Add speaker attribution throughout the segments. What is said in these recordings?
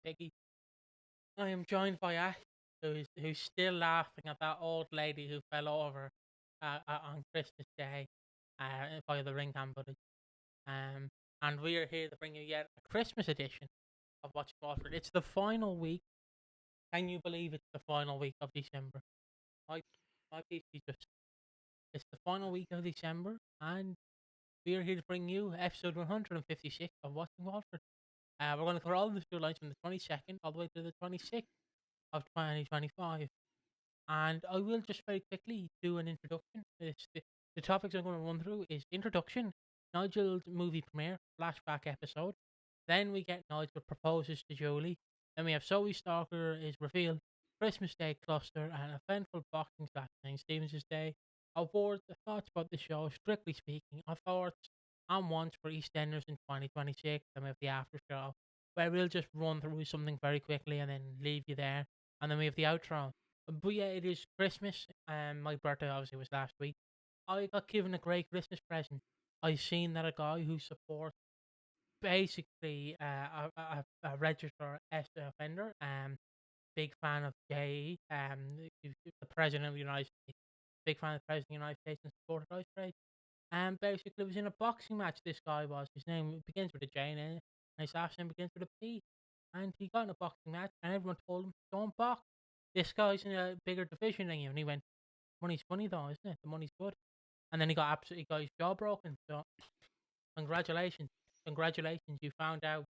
Speaker 1: Piggy. I am joined by Ash, who's still laughing at that old lady who fell over on Christmas Day by the ring cam footage. And we are here to bring you yet a Christmas edition of Watching Walford. It's the final week. Can you believe it's the final week of December? My my PC just it's the final week of December, and we are here to bring you episode 156 of Watching Walford. We're going to cover all the storylines from the 22nd all the way to the 26th of 2025. And I will just very quickly do an introduction. The topics I'm going to run through is introduction, Nigel's movie premiere, flashback episode. Then we get Nigel proposes to Jolie. Then we have Zoe Stalker is revealed, Christmas Day cluster, and eventful boxing slash St. Stephen's Day. Awards, the thoughts about the show, strictly speaking, our thoughts and wants for EastEnders in 2026. Then we have the after show, where we'll just run through something very quickly and then leave you there. And then we have the outro. But yeah, it is Christmas, and my birthday obviously was last week. I got given a great Christmas present. I seen that a guy who supports basically a registered offender, big fan of JE, the President of the United States, big fan of the President of the United States and supported Ice Trade. And basically was in a boxing match, this guy was. His name begins with a J and his last name begins with a P. And he got in a boxing match and everyone told him, don't box. This guy's in a bigger division than you. And he went, money's funny though, isn't it? The money's good. And then he got his jaw broken. So congratulations. Congratulations. You found out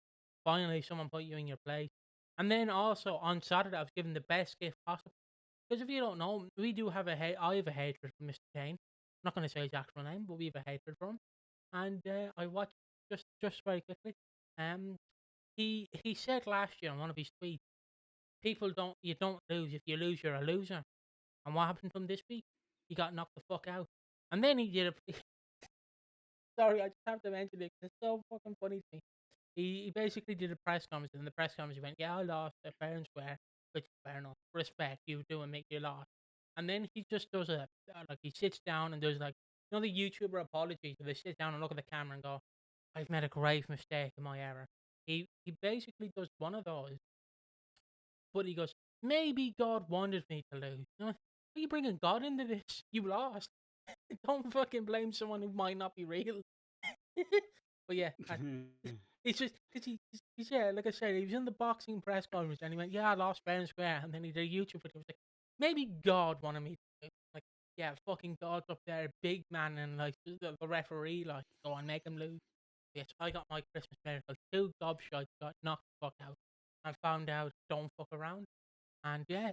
Speaker 1: finally someone put you in your place. And then also on Saturday, I was given the best gift possible. Because if you don't know, we do have I have a hatred for Mr. Kane. I'm not going to say his actual name, but we have a hatred for him. And I watched just very quickly. Um, he said last year on one of his tweets, you don't lose. If you lose, you're a loser. And what happened to him this week? He got knocked the fuck out. And then he did a sorry, I just have to mention it 'cause it's so fucking funny to me. He basically did a press conference, and in the press conference he went, "Yeah, I lost fair and square, which is fair enough. Respect, you do and make you lost." And then he just does like he sits down and does like the YouTuber apologies where they sit down and look at the camera and go, "I've made a grave mistake in my error." He basically does one of those, but he goes, "Maybe God wanted me to lose." Are you bringing God into this? You lost. Don't fucking blame someone who might not be real. But yeah, it's just because he's yeah, like I said, he was in the boxing press conference and he went, "Yeah, I lost fair and square," and then he did a YouTube video. He was like, "Maybe God wanted me to." Like, yeah, fucking God's up there, big man, and like the referee, like, go on, make him lose. Yes, I got my Christmas miracle. Two gobshites got knocked the fuck out and found out don't fuck around, and yeah,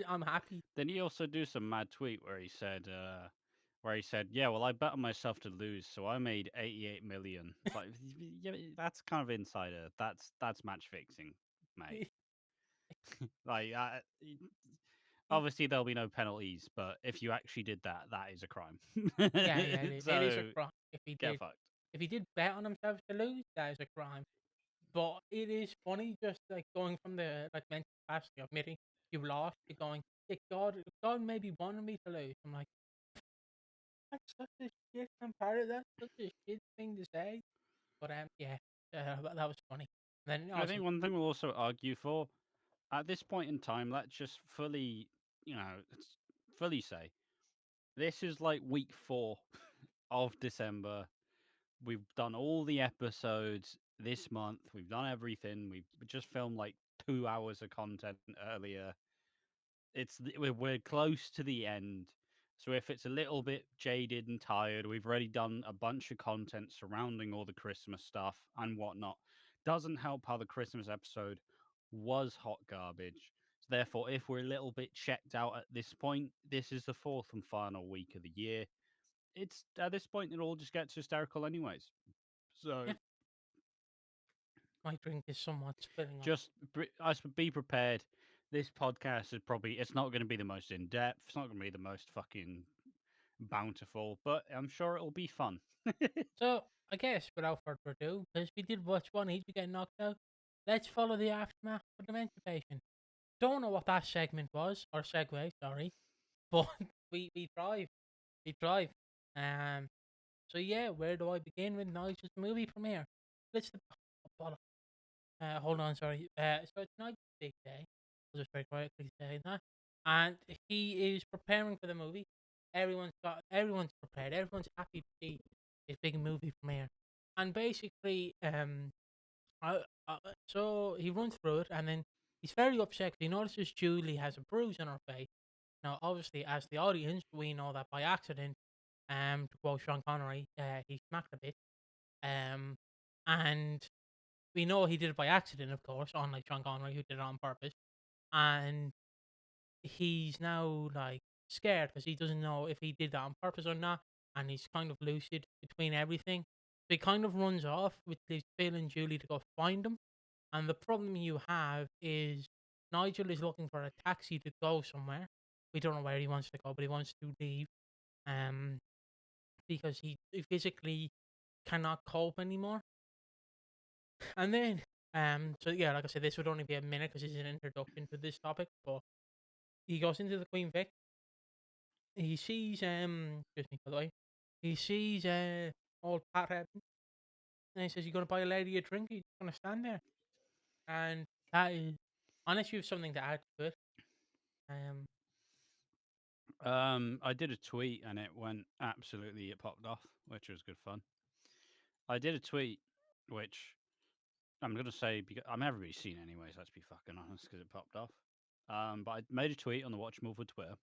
Speaker 1: I'm happy.
Speaker 2: Then he also do some mad tweet where he said, "Yeah, well, I bet on myself to lose, so I made 88 million." It's like, yeah, that's kind of insider. That's match fixing, mate. Like, obviously there'll be no penalties, but if you actually did that, that is a crime.
Speaker 1: Yeah, yeah, it is a
Speaker 2: So
Speaker 1: crime
Speaker 2: get fucked.
Speaker 1: if he did bet on himself to lose. That is a crime. But it is funny, just like going from the like mental capacity of admitting you lost to going, yeah, God maybe wanted me to lose. I'm like, that's such a shit comparative. That's such a shit thing to say. But yeah, that was funny. And then
Speaker 2: I
Speaker 1: also,
Speaker 2: think one thing we'll also argue for at this point in time, let's just fully, fully say this is like week 4 of December. We've done all the episodes this month. We've done everything. We've just filmed like 2 hours of content earlier. We're close to the end. So if it's a little bit jaded and tired, we've already done a bunch of content surrounding all the Christmas stuff and whatnot. Doesn't help how the Christmas episode was hot garbage. So therefore, if we're a little bit checked out at this point, this is the fourth and final week of the year. It's at this point it all just gets hysterical anyways. So
Speaker 1: yeah, my drink is somewhat spilling up.
Speaker 2: just be prepared. This podcast is probably it's not going to be the most in depth. It's not going to be the most fucking bountiful, but I'm sure it'll be fun.
Speaker 1: So I guess without further ado, because we did watch one each, we get knocked out. Let's follow the aftermath of the dementia patient. Don't know what that segment was or segue, sorry, but we drive, we drive. Um, so yeah, where do I begin with Nigel's movie premiere? Let's the oh, Hold on, sorry. So it's Nigel big day. I'll just very quietly say that. And he is preparing for the movie. Everyone's prepared. Everyone's happy to see his big movie premiere. And basically, I, so he runs through it, and then he's very upset because he notices Julie has a bruise on her face. Now, obviously, as the audience, we know that by accident, to quote Sean Connery, he smacked a bit. Um, and we know he did it by accident, of course, unlike Sean Connery, who did it on purpose. And he's now like scared because he doesn't know if he did that on purpose or not, and he's kind of lucid between everything. So he kind of runs off with his Bill and Julie to go find him. And the problem you have is Nigel is looking for a taxi to go somewhere. We don't know where he wants to go, but he wants to leave. Um, because he physically cannot cope anymore. And then, so yeah, like I said, this would only be a minute because it's an introduction to this topic. But he goes into the Queen Vic. He sees, excuse me, by the way, he sees old Pat Evans, and he says, "You gonna buy a lady a drink? Or you just gonna stand there?" And that is, unless you have something to add to it, um,
Speaker 2: I did a tweet and it went absolutely. It popped off, which was good fun. I did a tweet, which I'm gonna say because I'm everybody's seen anyways. Let's be fucking honest, because it popped off. But I made a tweet on the Watch Walford Twitter,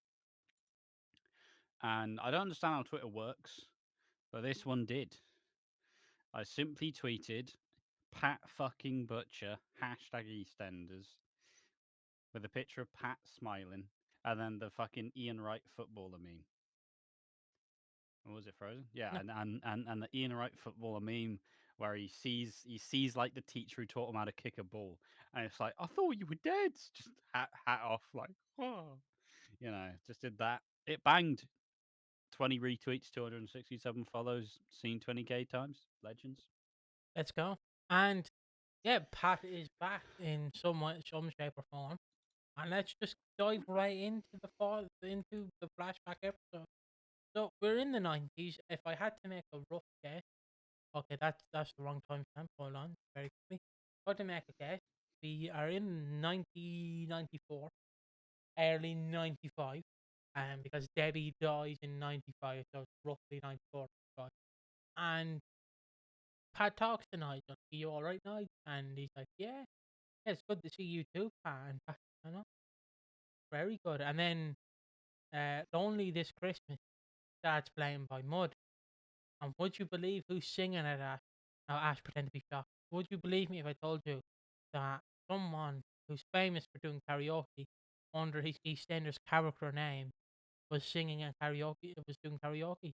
Speaker 2: and I don't understand how Twitter works, but this one did. I simply tweeted Pat fucking Butcher hashtag EastEnders with a picture of Pat smiling, and then the fucking Ian Wright footballer meme. Or was it Frozen? Yeah,
Speaker 1: no,
Speaker 2: and the Ian Wright footballer meme where he sees like the teacher who taught him how to kick a ball, and it's like I thought you were dead. Just hat off, like oh, just did that. It banged. 20 retweets, 267 follows, seen 20k times. Legends.
Speaker 1: let's go. And yeah, Pat is back in some shape or form. And let's just dive right into the flashback episode. So we're in the 90s. If I had to make a rough guess, okay, that's the wrong time stamp. Hold on, very quickly. If I had to make a guess, we are in 1994, early 95, because Debbie dies in 95, so it's roughly 94. And Pat talks to Nigel. Are you all right, Nigel? And he's like, yeah, it's good to see you too, Pat. And Pat, I know, very good. And then Lonely This Christmas starts playing by Mud. And would you believe who's singing it, Ash? Now, Ash, pretend to be shocked. Would you believe me if I told you that someone who's famous for doing karaoke under his EastEnders character name was singing a karaoke, was doing karaoke?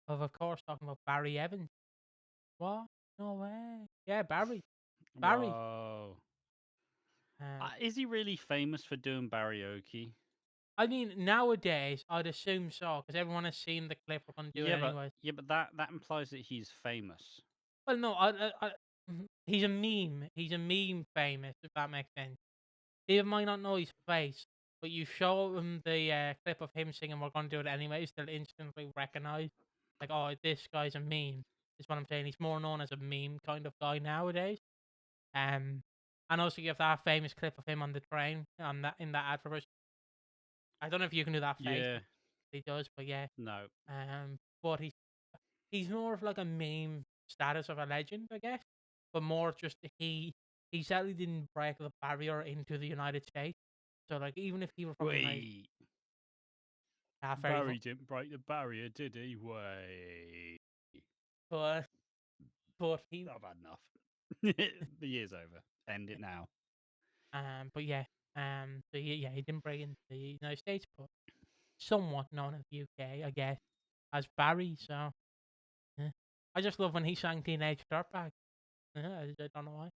Speaker 1: Of course, talking about Barry Evans. What? No way. Yeah, Barry. Barry.
Speaker 2: Whoa.
Speaker 1: Um,
Speaker 2: Is he really famous for doing karaoke?
Speaker 1: I mean, nowadays, I'd assume so, because everyone has seen the clip. We're going to do it
Speaker 2: Yeah, but
Speaker 1: anyways.
Speaker 2: yeah, but that implies that he's famous.
Speaker 1: Well, no, he's a meme. He's a meme famous, if that makes sense. He might not know his face, but you show him the clip of him singing "We're Gonna Do It Anyways," they'll instantly recognize, like, oh, this guy's a meme. Is what I'm saying. He's more known as a meme kind of guy nowadays. Um, and also you have that famous clip of him on the train on that in that advert. I don't know if you can do that face,
Speaker 2: Yeah,
Speaker 1: but he does. But yeah,
Speaker 2: no.
Speaker 1: but he's more of like a meme status of a legend, I guess, but more just he sadly didn't break the barrier into the United States. So like even if he were from the United,
Speaker 2: Wait.
Speaker 1: very,
Speaker 2: Barry didn't break the barrier, did he? Wait.
Speaker 1: but he
Speaker 2: I've had enough. The year's over. End it now.
Speaker 1: but yeah so he didn't break into the United States, but somewhat known in the UK, I guess, as Barry. So yeah. I just love when he sang Teenage Dirtbag. I don't know why.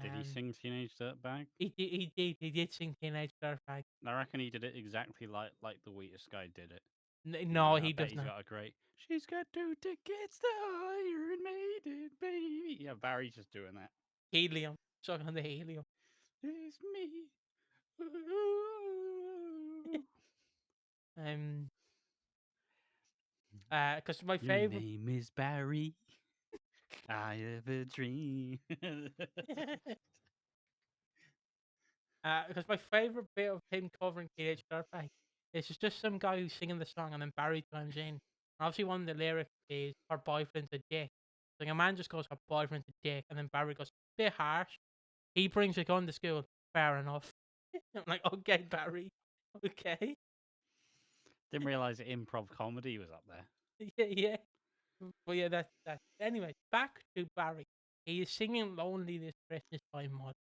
Speaker 2: Did he
Speaker 1: Um,
Speaker 2: sing Teenage Dirtbag?
Speaker 1: he did sing Teenage Dirtbag.
Speaker 2: I reckon he did it exactly like the Wheatus guy did it.
Speaker 1: No,
Speaker 2: I
Speaker 1: he
Speaker 2: bet
Speaker 1: does
Speaker 2: he's
Speaker 1: not.
Speaker 2: got a great. She's got 2 tickets to Iron Maiden, baby. Yeah, Barry's just doing that.
Speaker 1: Helium. Sucking on the helium.
Speaker 2: It's me.
Speaker 1: Um, because my
Speaker 2: Your
Speaker 1: favorite.
Speaker 2: name is Barry. I have a dream.
Speaker 1: Because my favorite bit of him covering Teenage Dirtbag is just some guy who's singing the song and then Barry chimes in. And obviously, one of the lyrics is her boyfriend's a dick. Like a man just goes, her boyfriend's a dick, and then Barry goes, bit harsh. He brings a gun to school. Fair enough. I'm like, okay, Barry. Okay.
Speaker 2: Didn't realize improv comedy was up there.
Speaker 1: Yeah, yeah. But yeah, that's. Anyway, back to Barry. He is singing "Lonely This Christmas Time" mod.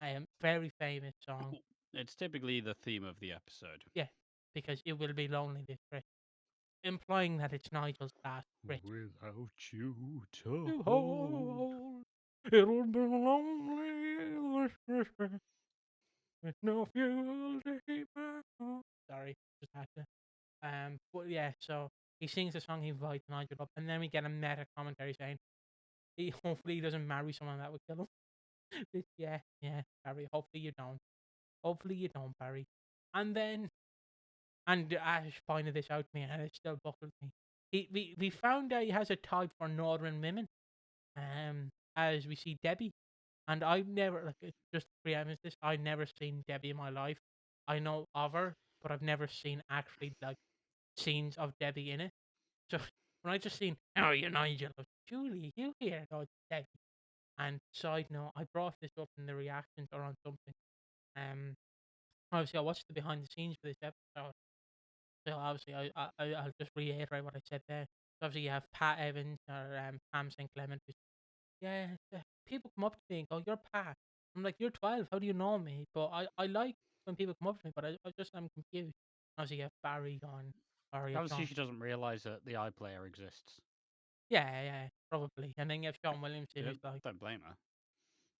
Speaker 1: I am very famous song.
Speaker 2: It's typically the theme of the episode.
Speaker 1: Yeah, because it will be lonely this Christmas, implying that it's Nigel's last Christmas.
Speaker 2: Without you to
Speaker 1: To
Speaker 2: hold.
Speaker 1: hold, it'll be lonely this Christmas with no fuel to keep my heart. Sorry, just had to. But yeah, so he sings the song, he invites Nigel up, and then we get a meta commentary saying he hopefully he doesn't marry someone that would kill him. Yeah, yeah, Barry. Hopefully you don't. Hopefully you don't, Barry. And then, and Ash pointed this out to me, and it still buckled me. We found out he has a type for northern women. As we see Debbie, and I've never just to preempt this, I've never seen Debbie in my life. I know of her, but I've never seen actually like scenes of Debbie in it. So when I just seen, oh, you Nigel, Julie, you here? No, it's Debbie. And side note, I brought this up in the reactions or on something. Um, obviously I watched the behind the scenes for this episode. So obviously I'll just reiterate what I said there. So obviously you have Pat Evans or Pam St. Clement. Yeah, people come up to me and go, "You're Pat." I'm like, "You're 12. How do you know me?" But I like when people come up to me, but I'm confused. Obviously you have Barry gone, or you have
Speaker 2: Obviously,
Speaker 1: Sean.
Speaker 2: she doesn't realize that the iPlayer exists.
Speaker 1: Yeah, yeah, probably. And then you have Sean Williamson
Speaker 2: Yep,
Speaker 1: who's like,
Speaker 2: don't blame her.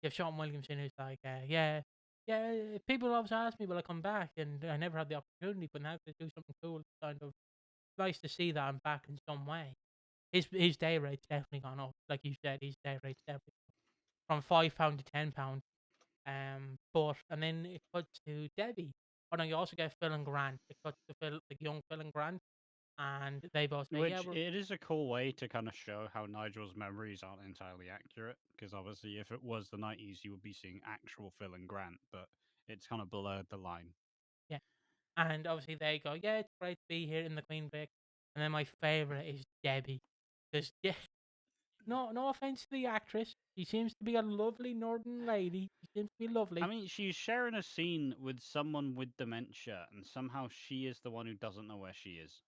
Speaker 1: you have Sean Williamson who's like, yeah, yeah. People always ask me, will I come back? And I never had the opportunity, but now to do something cool, it's kind of nice to see that I'm back in some way. His day rate's definitely gone up. Like you said, his day rate's definitely from £5 to £10. But and then it cuts to Debbie. Oh no, you also get Phil and Grant. It cuts to Phil, like young Phil and Grant, and they both say, "Yeah,
Speaker 2: Which it is a cool way to kind of show how Nigel's memories aren't entirely accurate. Because obviously, if it was the 90s, you would be seeing actual Phil and Grant, but it's kind of blurred the line.
Speaker 1: yeah." And obviously they go, "Yeah, it's great to be here in the Queen Vic." And then my favorite is Debbie, because no offense to the actress, she seems to be a lovely northern lady. She seems to be
Speaker 2: I
Speaker 1: lovely.
Speaker 2: mean, she's sharing a scene with someone with dementia, and somehow she is the one who doesn't know where she is.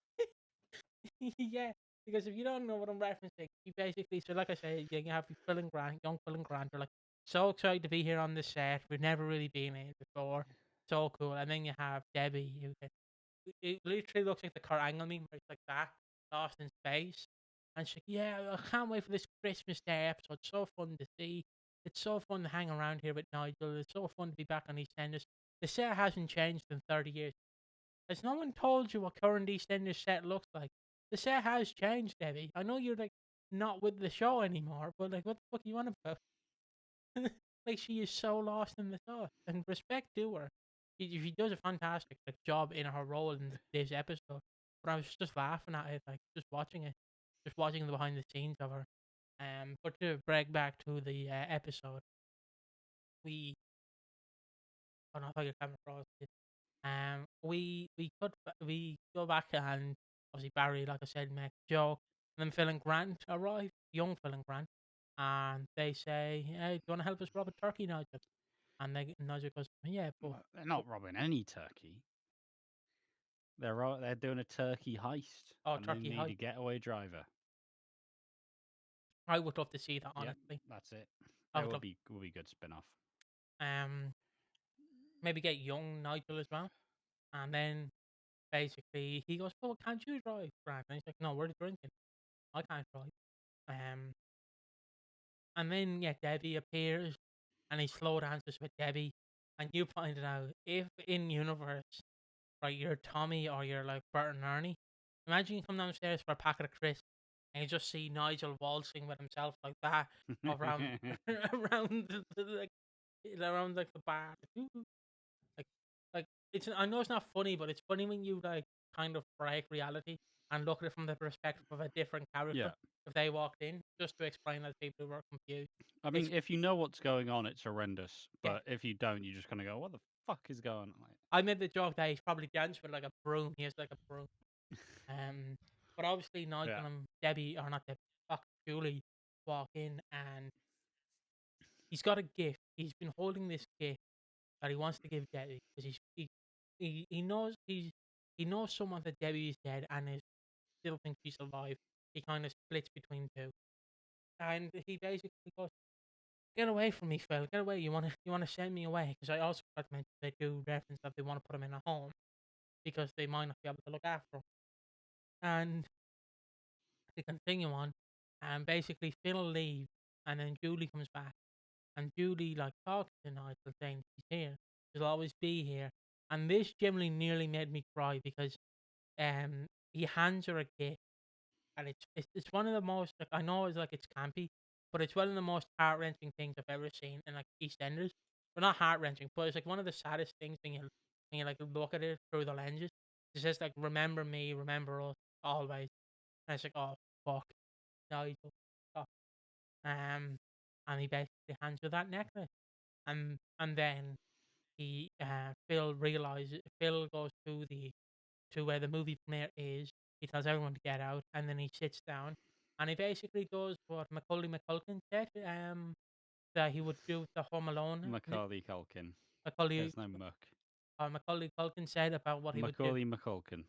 Speaker 1: Yeah, because if you don't know what I'm referencing, you basically, so like I said, you have Phil and Grant, young Phil and Grant, are like so excited to be here on the set. We've never really been here before. So cool. And then you have Debbie, who it literally looks like the Kurt Angle meme, where it's like that, lost in space. And she's like, yeah, I can't wait for this Christmas Day episode. It's so fun to see. It's so fun to hang around here with Nigel. It's so fun to be back on EastEnders. The set hasn't changed in 30 years. Has no one told you what current EastEnders set looks like? The set has changed, Debbie. I know you're like not with the show anymore, but like, what the fuck are you on about? Like, she is so lost in the sauce. And respect to her. She does a fantastic like job in her role in this episode. But I was just laughing at it, like just watching it, just watching the behind the scenes of her. But to break back to the episode, we. Oh no, I thought your camera froze. We go back and obviously Barry, like I said, makes a joke. And then Phil and Grant arrive, young Phil and Grant, and they say, "Hey, do you want to help us rob a turkey, Nigel?" And Nigel goes, "Yeah,
Speaker 2: Well, they're
Speaker 1: but
Speaker 2: not robbing any turkey. They're doing a turkey heist,
Speaker 1: oh,
Speaker 2: and they
Speaker 1: turkey
Speaker 2: need a
Speaker 1: high."
Speaker 2: getaway driver.
Speaker 1: I would love to see that,
Speaker 2: Yep,
Speaker 1: honestly.
Speaker 2: that's it.
Speaker 1: I
Speaker 2: It
Speaker 1: would love,
Speaker 2: would be good spin off.
Speaker 1: um, maybe get young Nigel as well, and then basically he goes, "Well, can't you drive, Grant?" And he's like, "No, we're drinking. I can't drive." Um, and then yeah, Debbie appears, and he slow dances with Debbie. And you pointed out, if in universe, right, you're Tommy or you're like Bert and Ernie, imagine you come downstairs for a packet of crisps and you just see Nigel waltzing with himself like that around around like around like the bar, like like it's. I know it's not funny, but it's funny when you like kind of break reality and look at it from the perspective of a different
Speaker 2: Yeah.
Speaker 1: character. If they walked in, just to explain that to people who were confused,
Speaker 2: I mean,
Speaker 1: it's
Speaker 2: if you know what's going on, it's horrendous.
Speaker 1: yeah,
Speaker 2: But if you don't, you just kind of go, "What the fuck is going on?
Speaker 1: I made the joke that he's probably dancing with like a broom. He has like a broom. Um, but obviously
Speaker 2: Yeah.
Speaker 1: Nigel and Debbie, or not Debbie, fuck, Julie, walk in, and he's got a gift. He's been holding this gift that he wants to give Debbie because he knows he knows someone that Debbie is dead and is still thinks she's alive. He kind of splits between two, and he basically goes, "Get away from me, Phil. Get away. You wanna send me away?" Because I also forgot to mention they do reference that they want to put him in a home because they might not be able to look after him. And to continue on, and basically Phil leaves, and then Julie comes back, and Julie like talks to Nigel saying she's here, she'll always be here, and this generally nearly made me cry because he hands her a gift, and it's one of the most, like, I know it's like it's campy, but it's one of the most heart wrenching things I've ever seen in like EastEnders. Well, not heart wrenching, but it's like one of the saddest things when you like look at it through the lenses. It says like remember me, remember us always, and it's like oh fuck, Nigel, stop. And he basically hands her that necklace, and then Phil goes to where the movie premiere is. He tells everyone to get out, and then he sits down, and he basically does what Macaulay Culkin said, that he would do with the Home Alone.
Speaker 2: Macaulay Culkin.
Speaker 1: Macaulay
Speaker 2: There's no muck.
Speaker 1: Macaulay Culkin said about what he would do.
Speaker 2: Macaulay McCulkin.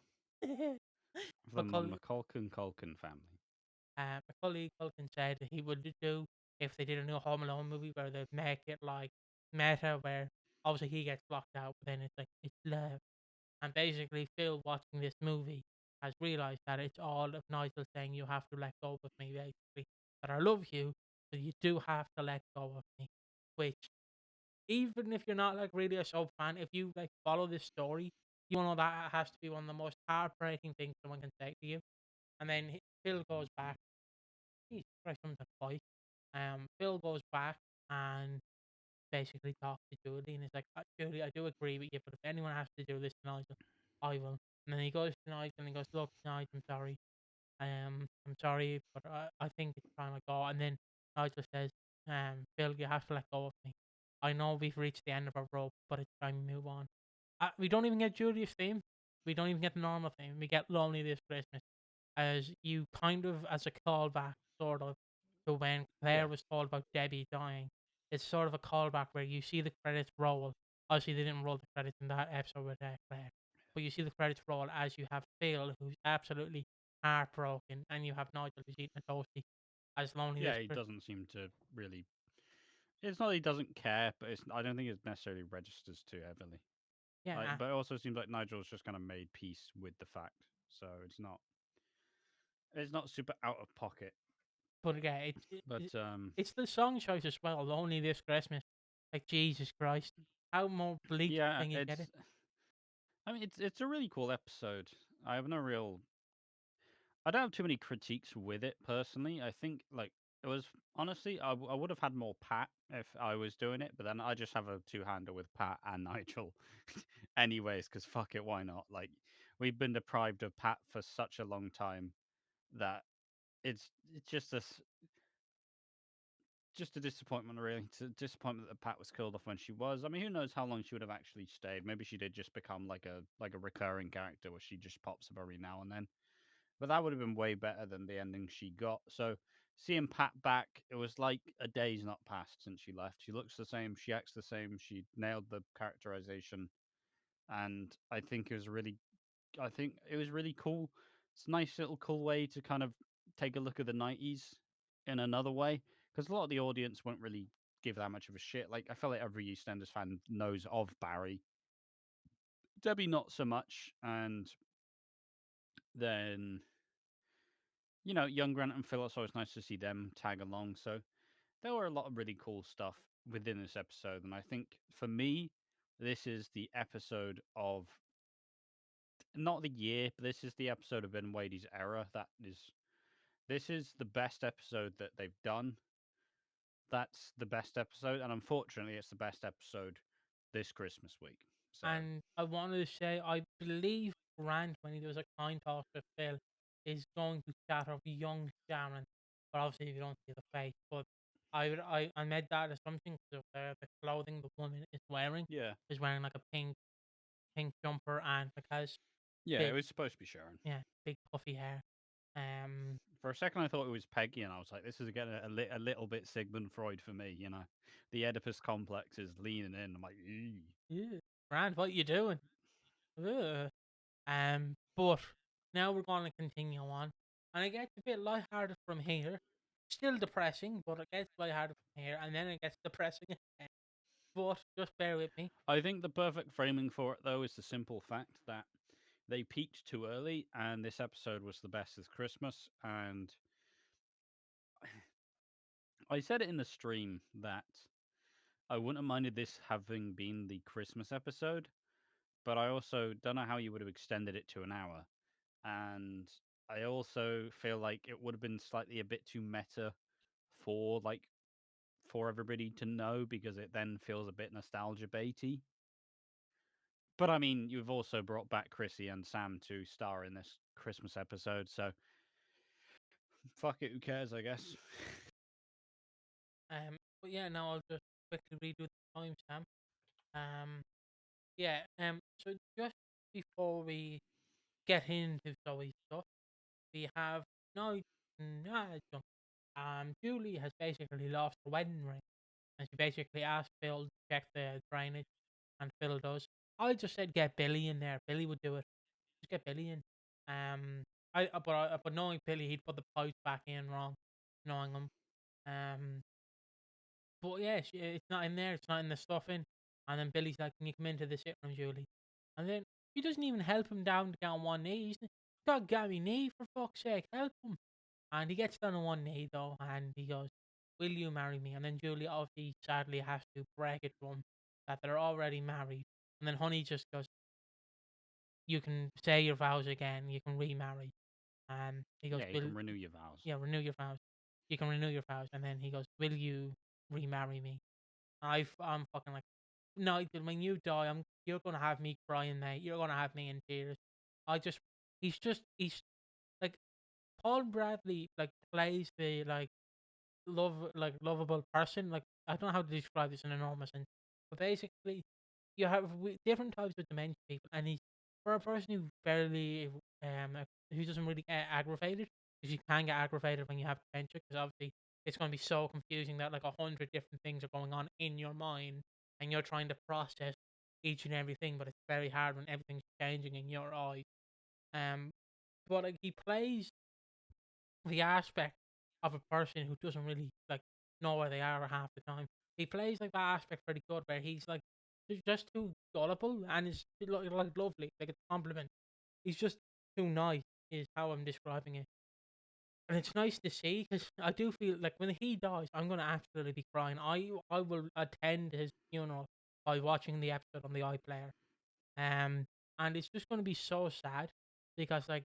Speaker 2: From the
Speaker 1: Macaulay
Speaker 2: McCulkin family.
Speaker 1: Macaulay Culkin said that he would do if they did a new Home Alone movie where they make it like meta, where obviously he gets locked out, but then it's like it's love. And basically, Phil watching this movie has realized that it's all of Nigel saying you have to let go of me, basically. That I love you, but you do have to let go of me. Which, even if you're not like really a soap fan, if you like follow this story, you know that has to be one of the most heartbreaking things someone can say to you. And then Phil goes back. Jesus Christ, something twice. Phil goes back and basically talks to Julie, and he's like, Julie, I do agree with you, but if anyone has to do this to Nigel, I will." And then he goes to Nigel and he goes, "Look, Nigel, I'm sorry. I'm sorry, but I think it's time I go." And then Nigel says, "Phil, you have to let go of me. I know we've reached the end of our rope, but it's time we move on." We don't even get Julie's theme. We don't even get the normal theme. We get Lonely This Christmas, as you kind of as a callback, sort of, to when Claire
Speaker 2: Yeah.
Speaker 1: was told about Debbie dying. It's sort of a callback where you see the credits roll. Obviously, they didn't roll the credits in that episode with Claire, but you see the credits roll as you have Phil, who's absolutely heartbroken, and you have Nigel, who's eating a toasty, as Lonely
Speaker 2: Yeah,
Speaker 1: This
Speaker 2: he
Speaker 1: Christmas.
Speaker 2: doesn't seem to really. It's not that he doesn't care, but I don't think it necessarily registers too heavily.
Speaker 1: Yeah,
Speaker 2: But it also seems like Nigel's just kind of made peace with the fact, so it's not super out of pocket.
Speaker 1: but again,
Speaker 2: But
Speaker 1: it's the song choice as well. Lonely This Christmas, like Jesus Christ, how more bleak
Speaker 2: yeah,
Speaker 1: can you get it?
Speaker 2: it's a really cool episode. I have no real I don't have too many critiques with it personally. I think like it was honestly I would have had more Pat if I was doing it, but then I just have a two-hander with Pat and Nigel, anyways. Because fuck it, why not? Like we've been deprived of Pat for such a long time that it's just a disappointment, really. It's a disappointment that Pat was killed off when she was. I mean, who knows how long she would have actually stayed? Maybe she did just become like a recurring character where she just pops up every now and then. But that would have been way better than the ending she got. So seeing Pat back, it was like a day's not passed since she left. She looks the same, she acts the same, she nailed the characterization, and I think it was really cool. It's a nice little cool way to kind of take a look at the 90s in another way, because a lot of the audience won't really give that much of a shit. Like I feel like every EastEnders fan knows of Barry, Debbie not so much, and then young Grant and Phil, it's always nice to see them tag along. So there were a lot of really cool stuff within this episode. And I think for me, this is the episode of not the year, but this is the episode of Ben Wadey's era. This is the best episode that they've done. That's the best episode. And unfortunately, it's the best episode this Christmas week. So
Speaker 1: And I wanted to say, I believe Grant, when he does a coin toss with Phil, is going to shatter young Sharon. But obviously, you don't see the face. But I made that assumption because of the clothing the woman
Speaker 2: Yeah.
Speaker 1: is wearing like a pink jumper and like has
Speaker 2: Yeah, it
Speaker 1: big
Speaker 2: was supposed to be Sharon.
Speaker 1: yeah big puffy hair. Um,
Speaker 2: For a second, I thought it was Peggy, and I was like, "This is getting a little bit Sigmund Freud for me." You know, the Oedipus complex is leaning in. I'm like, "Eee."
Speaker 1: yeah, Brand, what you doing? Ugh. But now we're going to continue on, and it gets a bit lighthearted from here. Still depressing, but it gets lighthearted from here, and then it gets depressing again. But just bear with me.
Speaker 2: I think the perfect framing for it, though, is the simple fact that they peaked too early, and this episode was the best as Christmas. And I said it in the stream that I wouldn't have minded this having been the Christmas episode, but I also don't know how you would have extended it to an hour. And I also feel like it would have been slightly a bit too meta for for everybody to know because it then feels a bit nostalgia baity. But I mean, you've also brought back Chrissy and Sam to star in this Christmas episode, so fuck it, who cares, I guess.
Speaker 1: But yeah, now I'll just quickly redo the timestamp. Um, yeah. So just before we get into Zoe's stuff, we have Nigel. Julie has basically lost her wedding ring, and she basically asked Phil to check the drainage, and Phil does. I just said get Billy in there. Billy would do it. Just get Billy in. But knowing Billy, he'd put the pipes back in wrong, knowing him. Um, but yeah, it's not in there. It's not in the stuffing. And then Billy's like, "Can you come into the sitting room, Julie?" And then he doesn't even help him down to get on one knee. He's got to get me knee for fuck's sake. Help him. And he gets down on one knee though, and he goes, "Will you marry me?" And then Julie obviously sadly has to break it to him that they're already married. And then Honey just goes, "You can say your vows again. You can remarry." And he goes,
Speaker 2: Yeah, you
Speaker 1: "Will
Speaker 2: can renew your vows.
Speaker 1: yeah renew your vows? You can renew your vows." And then he goes, "Will you remarry me?" I'm fucking like, no, when you die, you're gonna have me crying, mate. You're gonna have me in tears. I just, he's like Paul Bradley, like plays the lovable person. Like I don't know how to describe this in a normal sense, but basically, you have different types of dementia people, and he's for a person who barely who doesn't really get aggravated, because you can get aggravated when you have dementia, because obviously it's going to be so confusing that like 100 different things are going on in your mind, and you're trying to process each and everything, but it's very hard when everything's changing in your eyes. Um, but like he plays the aspect of a person who doesn't really like know where they are half the time. He plays like that aspect pretty good, where he's like just too gullible and is like lovely, like a compliment. He's just too nice, is how I'm describing it. And it's nice to see because I do feel like when he dies, I'm gonna absolutely be crying. I will attend his funeral by watching the episode on the iPlayer. Um, and it's just gonna be so sad because like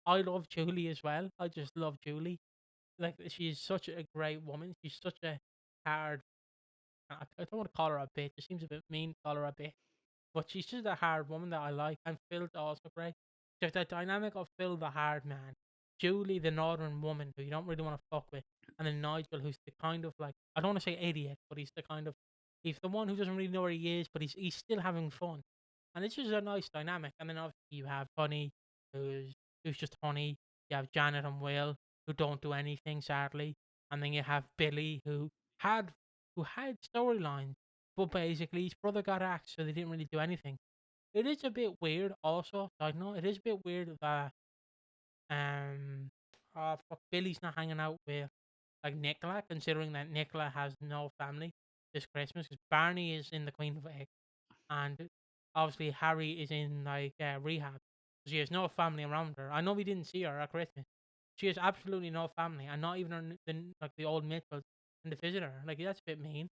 Speaker 1: I love Julie as well. I just love Julie. Like she's such a great woman. She's such a hard. I don't want to call her a bitch. It seems a bit mean to call her a bitch, but she's just a hard woman that I like. And Phil's also great. There's that dynamic of Phil the hard man, Julie the northern woman who you don't really want to fuck with, and then Nigel who's the kind of like, I don't want to say idiot, but he's the kind of, he's the one who doesn't really know where he is, but he's still having fun, and it's just a nice dynamic. And then obviously you have Honey, who's just Honey. You have Janet and Will who don't do anything sadly, and then you have Billy had who had storylines, but basically his brother got axed, so they didn't really do anything. It is a bit weird, also. Side note, it is a bit weird that Billy's not hanging out with like Nicola, considering that Nicola has no family this Christmas. Because Barney is in the Queen of Egg, and obviously Harry is in like rehab. She has no family around her. I know we didn't see her at Christmas. She has absolutely no family, and not even the old Mitchells and the visitor. Like that's a bit mean.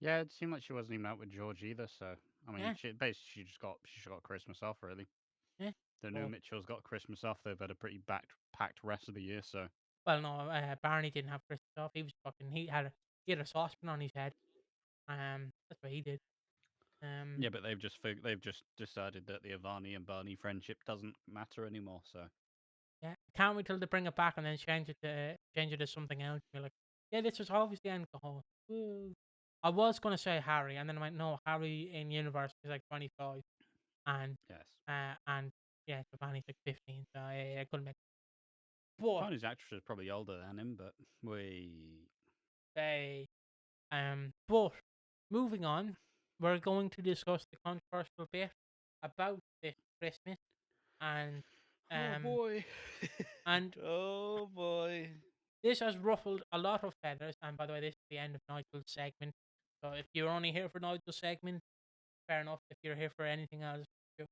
Speaker 2: Yeah, it seemed like she wasn't even out with George either. So I mean,
Speaker 1: Yeah,
Speaker 2: she just got Christmas off really.
Speaker 1: yeah.
Speaker 2: The new
Speaker 1: Well,
Speaker 2: Mitchell's got Christmas off. They've had a pretty packed rest of the year. So
Speaker 1: well, no. Barney didn't have Christmas off. He was fucking. He had a saucepan on his head. That's what he did. Um,
Speaker 2: yeah, but they've just decided that the Ivani and Barney friendship doesn't matter anymore. So
Speaker 1: yeah. Can't wait till they bring it back and then change it to something else. Be like, Yeah, this was always the end goal. Woo. I was gonna say Harry, and then I went, no, Harry in universe is like 25, and
Speaker 2: Yes.
Speaker 1: and yeah, Giovanni's like 15, so I couldn't make. But
Speaker 2: Tony's actress is probably older than him, but we.
Speaker 1: they, but moving on, we're going to discuss the controversial bit about this Christmas, and
Speaker 2: Oh
Speaker 1: um,
Speaker 2: boy.
Speaker 1: and
Speaker 2: Oh boy.
Speaker 1: this has ruffled a lot of feathers. And by the way, this is the end of Nigel's segment. So if you're only here for Nigel's segment, fair enough. If you're here for anything else, sure.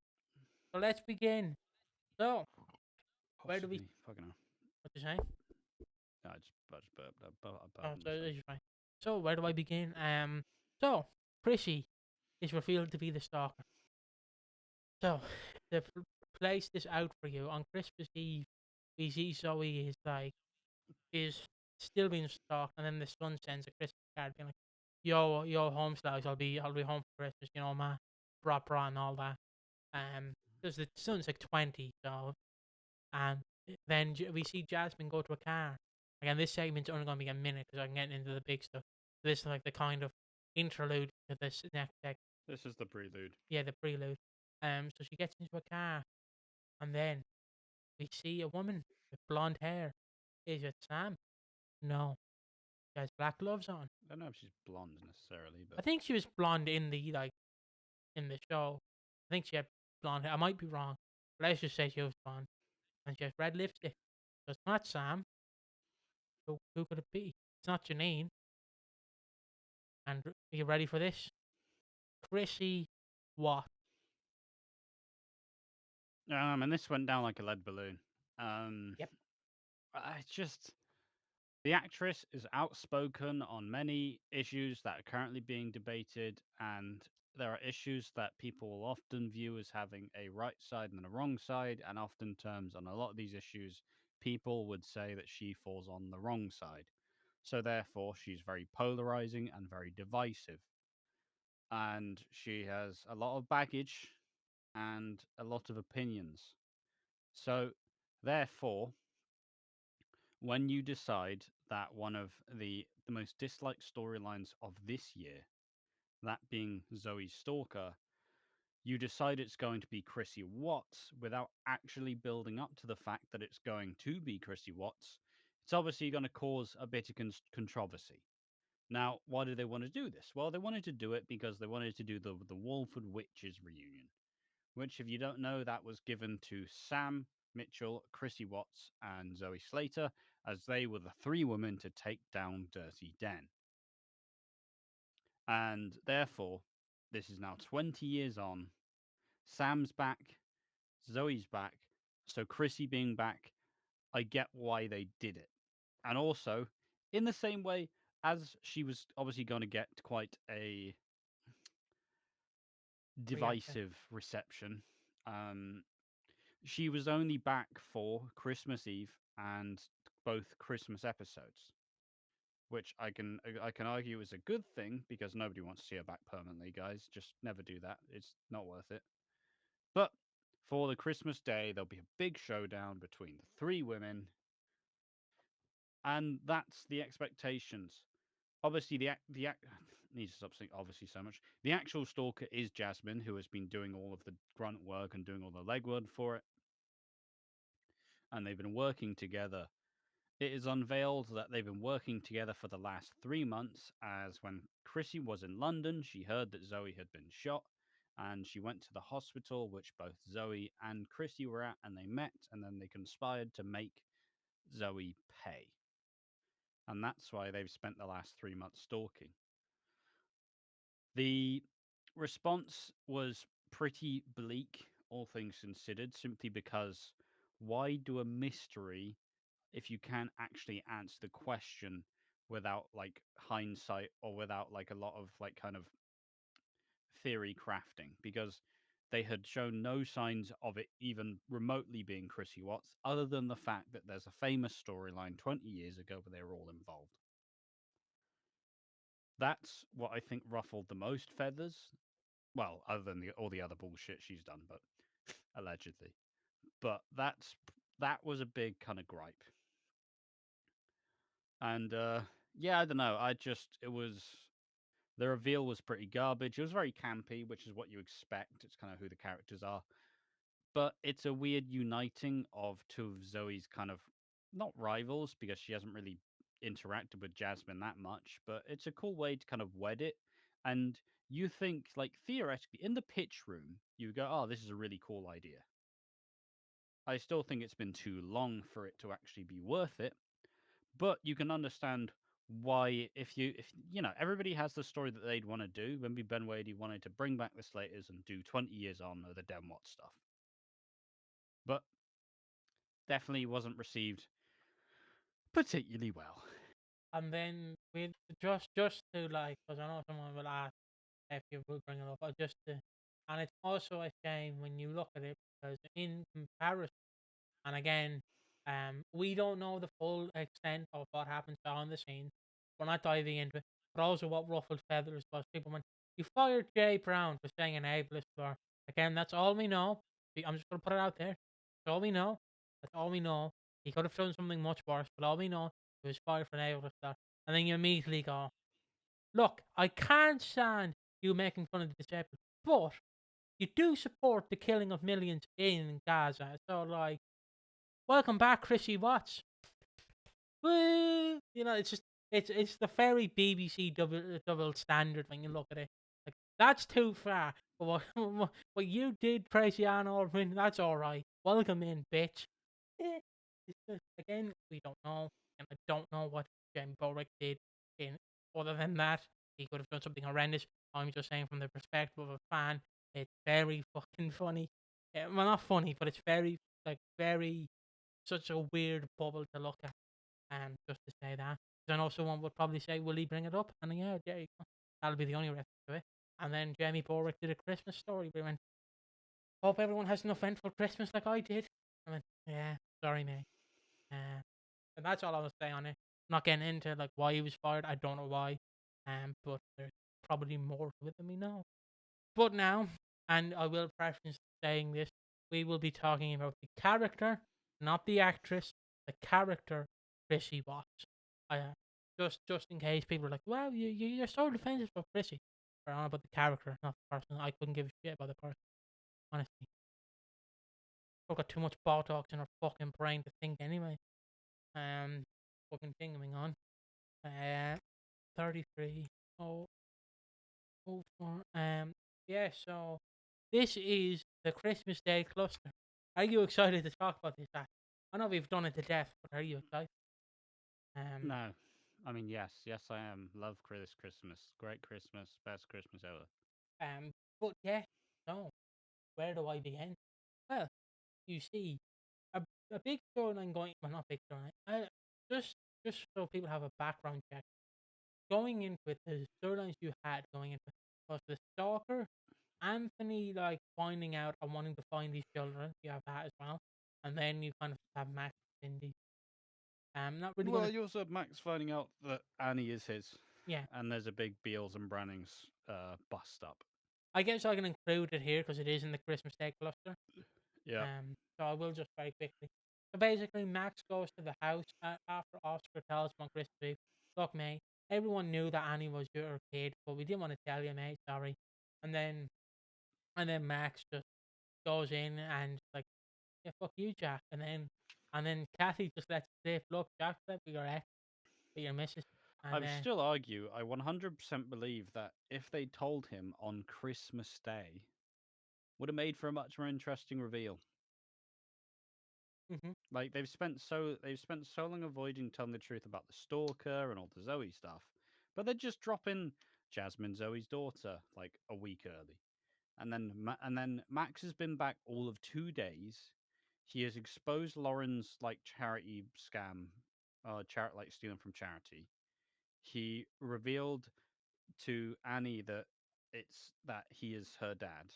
Speaker 1: So let's begin. So where do we?
Speaker 2: Possibly. Fucking hell.
Speaker 1: What you say?
Speaker 2: No, I just burped. I
Speaker 1: Oh,
Speaker 2: burped
Speaker 1: so
Speaker 2: this time.
Speaker 1: you're fine. So where do I begin? So Chrissy is revealed to be the stalker. So to place this out for you on Christmas Eve, we see Zoe is still being stalked, and then the son sends a Christmas card being like, "Yo, home slice. I'll be home for Christmas. You know, ma, bra, and all that." Because the son's like 20, so and then we see Jasmine go to a car. Again, this segment's only going to be a minute because I'm getting into the big stuff. This is like the kind of interlude to this next segment.
Speaker 2: This is the prelude.
Speaker 1: Yeah, the prelude. So she gets into a car, and then we see a woman with blonde hair. Is it Sam? No, she has black gloves on.
Speaker 2: I don't know if she's blonde necessarily,
Speaker 1: I
Speaker 2: but
Speaker 1: think she was blonde in the show. I think she had blonde hair. I might be wrong. But let's just say she was blonde, and she has red lipstick. So it's not Sam. Who could it be? It's not Janine. And are you ready for this? Chrissy Watt.
Speaker 2: and this went down like a lead balloon. Um,
Speaker 1: Yep.
Speaker 2: I just the actress is outspoken on many issues that are currently being debated, and there are issues that people will often view as having a right side and a wrong side, and often terms on a lot of these issues, people would say that she falls on the wrong side. So therefore, she's very polarizing and very divisive, and she has a lot of baggage and a lot of opinions. So therefore, when you decide that one of the most disliked storylines of this year, that being Zoe Stalker, you decide it's going to be Chrissy Watts without actually building up to the fact that it's going to be Chrissy Watts, it's obviously going to cause a bit of controversy. Now, why do they want to do this? Well, they wanted to do it because they wanted to do the Walford Witches reunion, which, if you don't know, that was given to Sam Mitchell, Chrissy Watts, and Zoe Slater, as they were the three women to take down Dirty Den. And therefore, this is now 20 years on. Sam's back, Zoe's back, so Chrissy being back, I get why they did it. And also, in the same way as she was obviously going to get quite a
Speaker 1: Reaction.
Speaker 2: divisive reception, um, she was only back for Christmas Eve and both Christmas episodes, which I can argue is a good thing because nobody wants to see her back permanently, guys. Just never do that. It's not worth it. But for the Christmas day, there'll be a big showdown between the three women, and that's the expectations. Obviously, needs to stop saying obviously so much. The actual stalker is Jasmine, who has been doing all of the grunt work and doing all the legwork for it, and they've been working together. It is unveiled that they've been working together for the last 3 months, as when Chrissy was in London, she heard that Zoe had been shot, and she went to the hospital, which both Zoe and Chrissy were at, and they met, and then they conspired to make Zoe pay. And that's why they've spent the last 3 months stalking. The response was pretty bleak, all things considered, simply because why do a mystery if you can actually answer the question without like hindsight or without like a lot of like kind of theory crafting? Because they had shown no signs of it even remotely being Chrissy Watts, other than the fact that there's a famous storyline 20 years ago where they were all involved. That's what I think ruffled the most feathers. Well, other than all the other bullshit she's done, but allegedly. But that was a big kind of gripe. And Yeah, I don't know. It was the reveal was pretty garbage. It was very campy, which is what you expect. It's kind of who the characters are. But it's a weird uniting of two of Zoe's kind of not rivals because she hasn't really interacted with Jasmine that much, but it's a cool way to kind of wed it. And you think, like, theoretically, in the pitch room, you go, oh, this is a really cool idea. I still think it's been too long for it to actually be worth it, but you can understand why if you know everybody has the story that they'd want to do. Maybe Ben Wadey wanted to bring back the Slaters and do 20 years on of the Denwat stuff, but definitely wasn't received particularly well.
Speaker 1: And then with just to like, because I know someone will ask if you will bring it up, I just and it's also a shame when you look at it because in comparison, and again, we don't know the full extent of what happens behind the scenes. We're not diving into it, but also what ruffled feathers was. People went, "You fired Jay Brown for saying an ableist slur." Again, that's all we know. I'm just gonna put it out there. That's all we know. That's all we know. He could have done something much worse, but all we know he was fired for an ableist slur. And then you immediately go, "Look, I can't stand you making fun of the disabled, but you do support the killing of millions in Gaza." So like, welcome back, Chrissy Watts. Woo! You know, it's just it's the very BBC double standard when you look at it. Like that's too far. But what you did, Tracy Ann Orphan, that's all right. Welcome in, bitch. Eh, it's just, again, we don't know, and I don't know what Jamie Boric did. In other than that, he could have done something horrendous. I'm just saying, from the perspective of a fan, it's very fucking funny. Well, not funny, but it's very very such a weird bubble to look at. Just to say that. 'Cause I know someone would probably say, "Will he bring it up?" And yeah, there you go. That'll be the only reference to it. And then Jamie Boric did a Christmas story. We went, "Hope everyone has an eventful Christmas like I did." I went, "Yeah, sorry, mate." Uh, and that's all I was saying on it. Not getting into like why he was fired. I don't know why. But there's probably more to it than we know. But now, and I will preface saying this, we will be talking about the character, not the actress, the character Chrissy Watts. Just in case people are like, "Wow, you're so defensive of Chrissy." We're on about the character, not the person. I couldn't give a shit about the person, honestly. I've got too much Botox in her fucking brain to think anyway. Fucking thing going on. 33. Oh, oh, four. Yeah, so this is the Christmas Day cluster. Are you excited to talk about this, Ash? I know we've done it to death, but are you excited? Um,
Speaker 2: No, I mean yes, I am. Love Chris Christmas, great Christmas, best Christmas ever.
Speaker 1: but yeah, no. Where do I begin? Well, you see, a, a big storyline going. Well, not big storyline. Just just so people have a background check. Going into it, the storylines you had going into it was the Stalker, Anthony like finding out and wanting to find these children. You have that as well, and then you kind of have Max and Cindy. I'm not really
Speaker 2: Well,
Speaker 1: gonna.
Speaker 2: you also have Max finding out that Annie is his,
Speaker 1: Yeah,
Speaker 2: and there's a big Beals and Brannings bust up.
Speaker 1: I guess I can include it here because it is in the Christmas Day cluster.
Speaker 2: Yeah,
Speaker 1: So I will just very quickly. So basically, Max goes to the house after Oscar tells him on Christmas Eve, "Look, mate, everyone knew that Annie was your kid, but we didn't want to tell you, mate. Sorry." And then Max just goes in and like, "Yeah, fuck you, Jack." And then Kathy just lets it slip. "Look, Jack slept with your ex, with your missus."
Speaker 2: I
Speaker 1: And
Speaker 2: would still argue. I 100% believe that if they told him on Christmas Day, would have made for a much more interesting reveal.
Speaker 1: mhm,
Speaker 2: Like they've spent so long avoiding telling the truth about the stalker and all the Zoe stuff, but they're just dropping Jasmine, Zoe's daughter, like a week early, and then Max has been back all of 2 days. He has exposed Lauren's like charity scam, charity like stealing from charity. He revealed to Annie that he is her dad,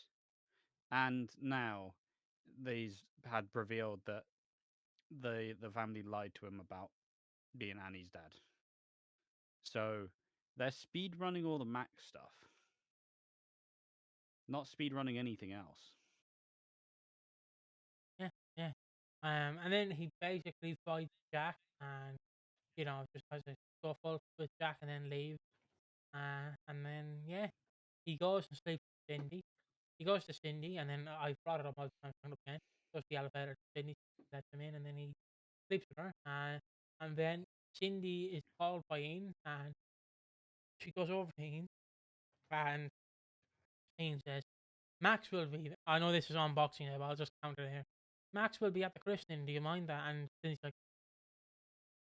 Speaker 2: and now they've had revealed that the family lied to him about being Annie's dad. So they're speed running all the Max stuff, not speed running anything else.
Speaker 1: yeah, yeah. And then he basically fights Jack, and just has a scuffle with Jack and then leave. And then yeah, he goes and sleeps with Cindy. He goes to Cindy, and then I brought it up all the time again. Goes to the elevator to Cindy, lets him in, and then he sleeps with her. And then Cindy is called by Ian, and she goes over to Ian, and Ian says, Max will be. I know this is on Boxing Day, but I'll just counter it here. Max will be at the christening. Do you mind that? And Cindy's like,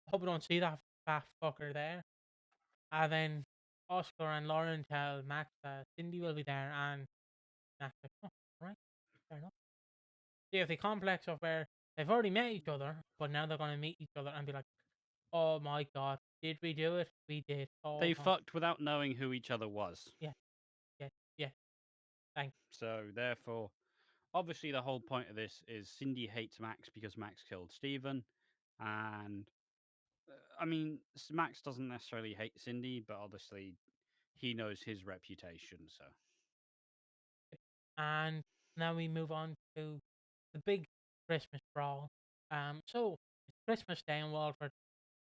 Speaker 1: hope I don't see that fat fucker there. And then Oscar and Lauren tell Max that Cindy will be there, and Max like, oh, right, fair enough. They have the complex of where they've already met each other, but now they're going to meet each other and be like, oh my god, did we do it? We did. Oh
Speaker 2: They
Speaker 1: my,
Speaker 2: fucked without knowing who each other was.
Speaker 1: yeah, yeah, yeah. Thank
Speaker 2: So therefore, obviously, the whole point of this is Cindy hates Max because Max killed Steven. And I mean, Max doesn't necessarily hate Cindy, but obviously he knows his reputation. So
Speaker 1: you. And now we move on to the big Christmas brawl. So it's Christmas Day in Walford,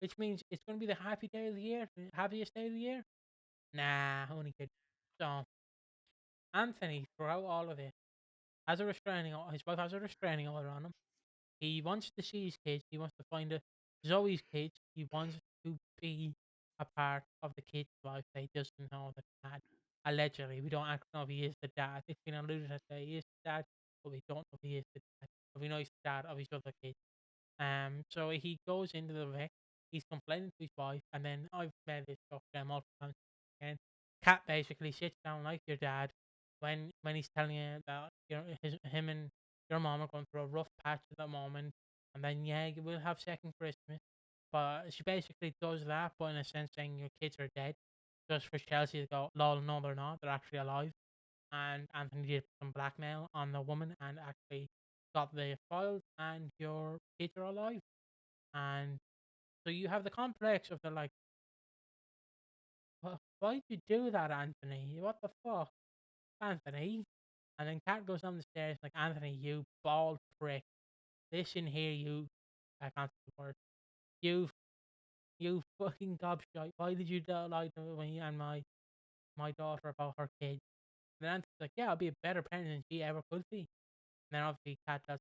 Speaker 1: which means it's going to be the happy day of the year, the happiest day of the year. Nah, only kidding. So Anthony, throughout all of it, has a restraining order. His wife has a restraining order on him. He wants to see his kids. He wants to find Zoe's kids. He wants to be a part of the kid's life. They doesn't know the dad. Allegedly, we don't actually know if he is the dad. It's been alluded that he is the dad, but we don't know if he is the dad. But we know he's the dad of his other kids. So he goes into the Vic. He's complaining to his wife, and then I've made this stuff multiple times. And Cat basically sits down like your dad when he's telling you that him and your mom are going through a rough patch at the moment, and then yeah, you will have second Christmas. But she basically does that, but in a sense saying your kids are dead, just for Chelsea to go, lol, no, they're not. They're actually alive. And Anthony did some blackmail on the woman and actually got the files, and your kids are alive. And so you have the complex of the like, why'd you do that, Anthony? What the fuck, Anthony? And then Kat goes down the stairs like, Anthony, you bald prick. Listen here, you. I can't say the word. You, you fucking gobshite. Why did you lie to me and my daughter about her kids? And then Anthony's like, yeah, I'll be a better parent than she ever could be. And then obviously Kat tells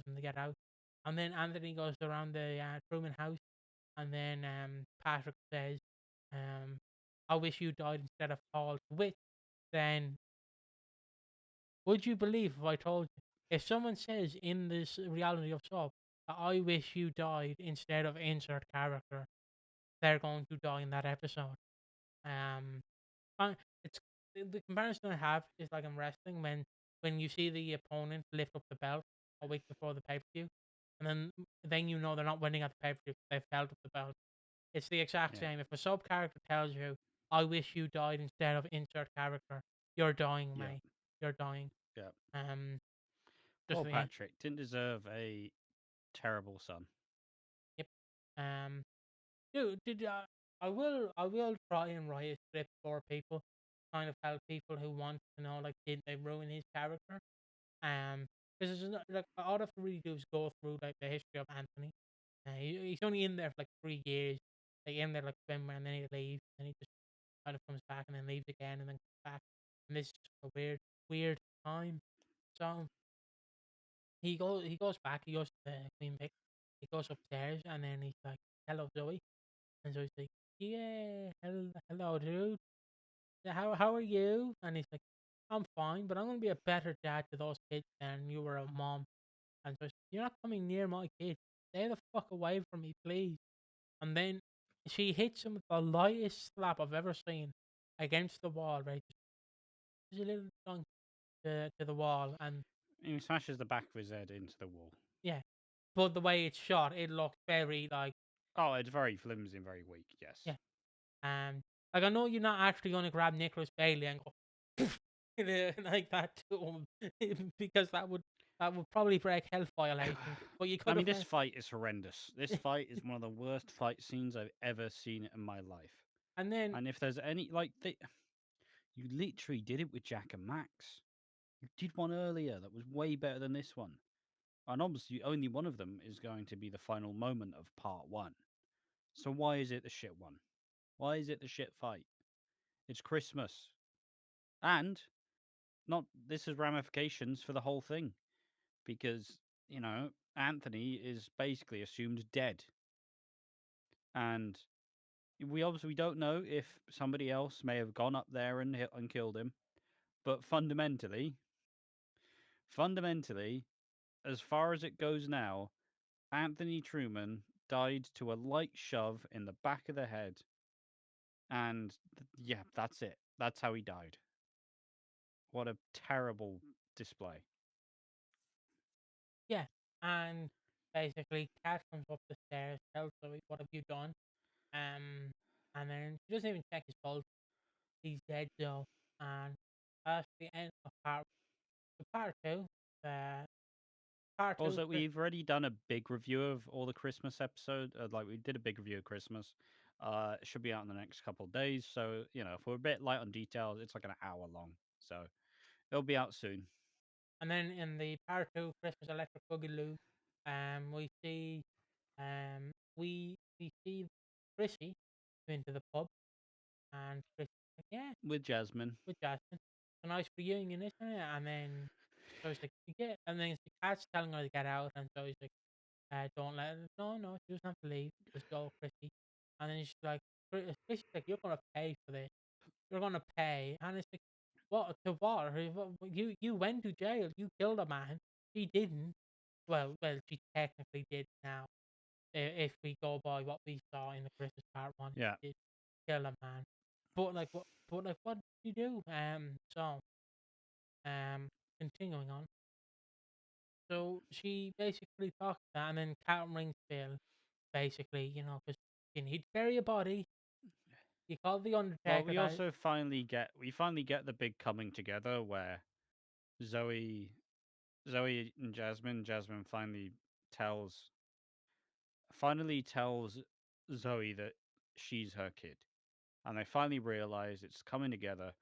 Speaker 1: him to get out. And then Anthony goes around the Truman house, and then Patrick says, um, "I wish you died instead of Paul." Which then, would you believe if I told you, if someone says in this reality of soap that I wish you died instead of insert character, they're going to die in that episode. Um, it's the comparison I have is like in wrestling when you see the opponent lift up the belt a week before the pay per view, and then you know they're not winning at the pay per view. They've held up the belt. It's the exact
Speaker 2: yeah,
Speaker 1: same. If a sub character tells you, "I wish you died instead of insert character," you're dying,
Speaker 2: yeah,
Speaker 1: mate. You're dying.
Speaker 2: yeah.
Speaker 1: Um, just
Speaker 2: Poor
Speaker 1: the end.
Speaker 2: Patrick didn't deserve a terrible son.
Speaker 1: Yep. Um, dude, I will try and write a script for people, kind of help people who want to know, like, did they ruin his character? Because there's like all I have to really do is go through like the history of Anthony. He's only in there for like 3 years. Like in there like swimmer, and then he leaves, and he just kind of comes back and then leaves again and then comes back. And this is just a weird time. So he goes back. He goes to the Queen Vic. He goes upstairs, and then he's like, "Hello, Zoe," and Zoe's like, "Yeah, hello, dude. Yeah, how are you?" And he's like, "I'm fine, but I'm gonna be a better dad to those kids than you were a mom." And so you're not coming near my kids. Stay the fuck away from me, please. And then she hits him with the lightest slap I've ever seen against the wall, right? Just a little dunk to the wall, and
Speaker 2: He smashes the back of his head into the wall.
Speaker 1: yeah. But the way it's shot, it looks very like,
Speaker 2: Oh, it's very flimsy and very weak. Yes.
Speaker 1: yeah. Like I know you're not actually going to grab Nicholas Bailey and go like that to him because that would probably break health violations. But you
Speaker 2: I
Speaker 1: could
Speaker 2: mean,
Speaker 1: have,
Speaker 2: this fight is horrendous. This fight is one of the worst fight scenes I've ever seen in my life.
Speaker 1: and then
Speaker 2: And if there's any, like, you literally did it with Jack and Max. You did one earlier that was way better than this one. And obviously, only one of them is going to be the final moment of part one. So why is it the shit one? Why is it the shit fight? It's Christmas. And not this has ramifications for the whole thing because, Anthony is basically assumed dead. And we obviously don't know if somebody else may have gone up there and killed him, but fundamentally, as far as it goes now, Anthony Truman died to a light shove in the back of the head, and yeah, that's it. That's how he died. What a terrible display.
Speaker 1: Yeah, and basically, Cat comes up the stairs, tells Zoe, "What have you done?" And then she doesn't even check his pulse. He's dead though, and that's the end of part. The part two, uh, part two.
Speaker 2: Also, we've already done a big review of all the Christmas episode. Like we did a big review of Christmas. It should be out in the next couple of days. So if we're a bit light on details, it's like an hour long. So it'll be out soon.
Speaker 1: And then in the part two, Christmas Electric Boogaloo, we see, we see Chrissy go into the pub, and Chrissy's like, "Yeah,
Speaker 2: With Jasmine.
Speaker 1: with Jasmine, it's a nice reunion, isn't it?" And then so he's like, "Yeah," and then the cat's telling her to get out, and so he's like, "Don't let her." No, no, she doesn't have to leave. Just go, Chrissy. And then she's like, Chrissy's like, "You're gonna pay for this. You're gonna pay." And it's like, what to what? You went to jail. You killed a man. She didn't. Well, she technically did now. If we go by what we saw in the Christmas part one,
Speaker 2: Yeah.
Speaker 1: she did kill a man. But like what? But like what did she do? So continuing on. So she basically talks to that, and then Cat rings Bill. Basically, because you need to bury a body. You call the
Speaker 2: Well,
Speaker 1: Undertaker.
Speaker 2: we
Speaker 1: That
Speaker 2: also finally get the big coming together where Zoe Zoe and Jasmine tells finally tells Zoe that she's her kid. And they finally realize it's coming together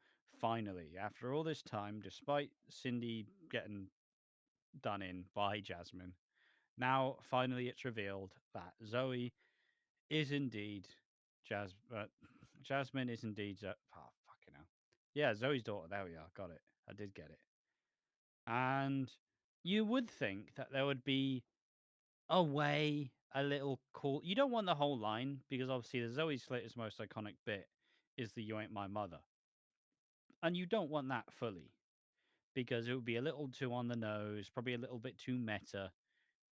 Speaker 2: finally after all this time despite Cindy getting done in by Jasmine. Now finally it's revealed that Zoe is indeed Jasmine is indeed oh fucking hell. Yeah, Zoe's daughter. There we are. Got it. I did get it. And you would think that there would be a way, a little cool. You don't want the whole line because obviously the Zoe Slater's most iconic bit is the "You ain't my mother," and you don't want that fully because it would be a little too on the nose, probably a little bit too meta.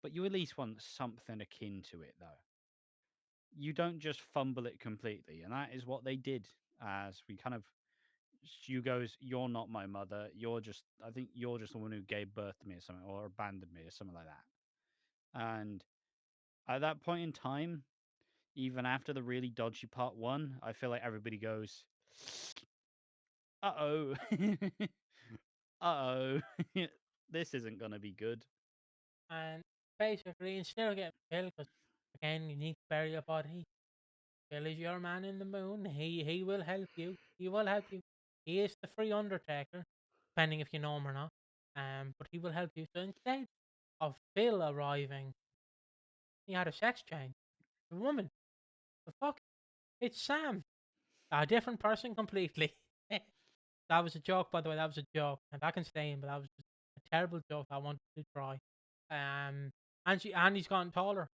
Speaker 2: But you at least want something akin to it, though. You don't just fumble it completely, and that is what they did. As we kind of, you goes, "You're not my mother. I think you're just the one who gave birth to me or something, or abandoned me or something like that." And at that point in time, even after the really dodgy part one, I feel like everybody goes, "Uh oh, uh oh, this isn't gonna be good."
Speaker 1: and basically instead of getting Bill, because again you need to bury a body. Bill is your man in the moon. He will help you. He will help you. He is the free Undertaker, depending if you know him or not. But he will help you. So instead of Bill arriving, he had a sex change. The woman. The fuck? It's Sam. A different person completely. That was a joke, by the way. That was a joke, and that can stay in. But that was just a terrible joke I wanted to try. And he's gotten taller.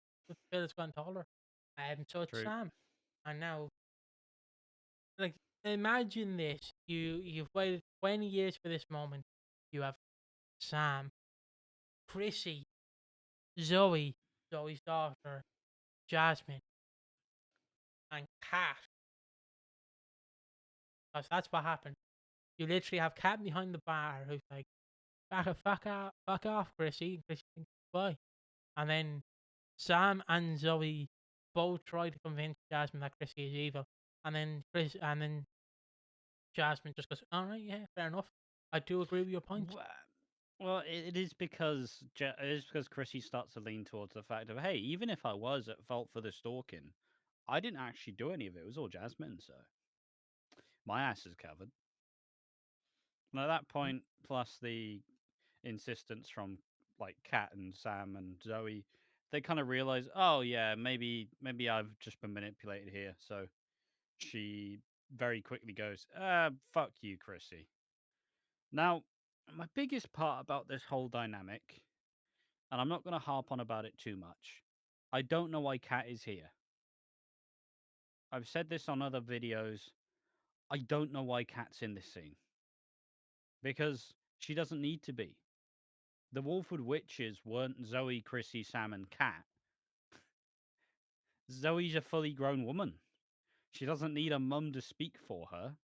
Speaker 1: Bill's gotten taller. So it's
Speaker 2: True.
Speaker 1: Sam. And now, like, imagine this. You've waited 20 years for this moment. You have Sam, Chrissy, Zoe, Zoe's daughter, Jasmine, and Kat. Because that's what happened. You literally have Kat behind the bar who's like, fuck off, Chrissy. And Chrissy's like, why? And then Sam and Zoe both try to convince Jasmine that Chrissy is evil. And then Jasmine just goes, all right, yeah, fair enough. I do agree with your point.
Speaker 2: Wha- Well, it is because Chrissy starts to lean towards the fact of, hey, even if I was at fault for the stalking, I didn't actually do any of it. It was all Jasmine, so my ass is covered. And at that
Speaker 1: Mm.
Speaker 2: point, plus the insistence from like Kat and Sam and Zoe they kind of realize, oh yeah, maybe I've just been manipulated here. So she very quickly goes, fuck you, Chrissy. Now, my biggest part about this whole dynamic, and I'm not going to harp on about it too much, I don't know why Kat is here. I've said this on other videos. I don't know why Kat's in this scene because she doesn't need to be. The Walford witches weren't Zoe, Chrissy, Sam, and Kat. Zoe's a fully grown woman. She doesn't need a mum to speak for her.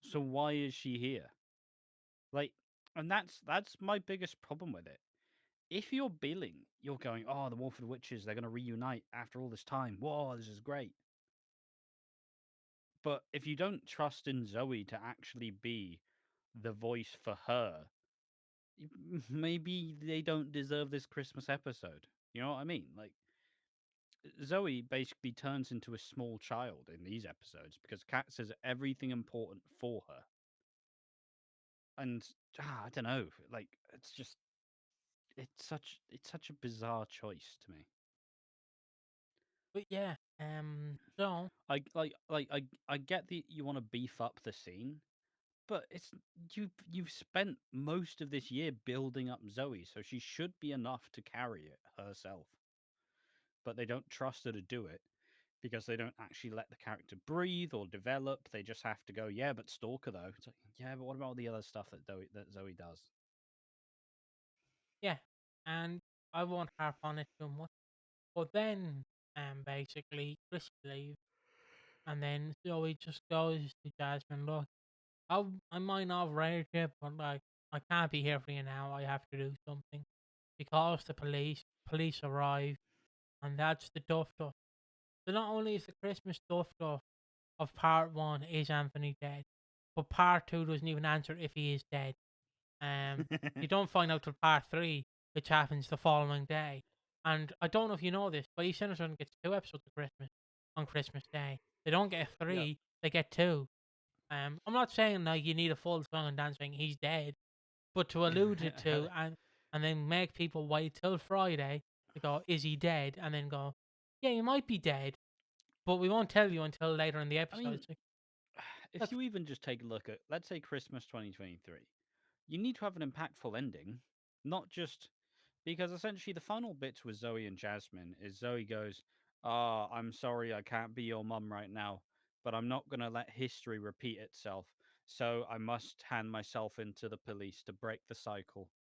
Speaker 2: So why is she here? Like, and that's my biggest problem with it. If you're billing, you're going, oh, the Walford witches, they're going to reunite after all this time. Whoa, this is great. But if you don't trust in Zoe to actually be the voice for her, maybe they don't deserve this Christmas episode. You know what I mean? Like, Zoe basically turns into a small child in these episodes because Kat says everything important for her. And I don't know, like it's just it's such a bizarre choice to me.
Speaker 1: But yeah, so
Speaker 2: I get that you want to beef up the scene, but you've spent most of this year building up Zoe, so she should be enough to carry it herself. But they don't trust her to do it because they don't actually let the character breathe or develop. They just have to go, yeah, but Stalker though. It's like, yeah, but what about all the other stuff that Zoe does?
Speaker 1: yeah, and I won't harp on it too much. But then, basically, Chris leaves, and then Zoe just goes to Jasmine. Look, I might not have raised you, but like I can't be here for you now. I have to do something. She calls the police. Police arrive, and that's the duff duff. So not only is the Christmas duff duff of part one is Anthony dead, but part two doesn't even answer if he is dead. You don't find out till part three, which happens the following day. And I don't know if you know this, but EastEnders only gets 2 episodes of Christmas on Christmas Day. They don't get
Speaker 2: Yep.
Speaker 1: three; they get two. I'm not saying like you need a full song and dance saying he's dead, but to allude it to and then make people wait till Friday to go, is he dead? And then go, yeah, he might be dead, but we won't tell you until later in the
Speaker 2: I
Speaker 1: episode.
Speaker 2: mean,
Speaker 1: It's like,
Speaker 2: if
Speaker 1: that's
Speaker 2: you even just take a look at, let's say, Christmas 2023, you need to have an impactful ending, not just because essentially the final bits with Zoe and Jasmine is Zoe goes, "Ah, I'm sorry, I can't be your mum right now, but I'm not going to let history repeat itself. So I must hand myself into the police to break the cycle."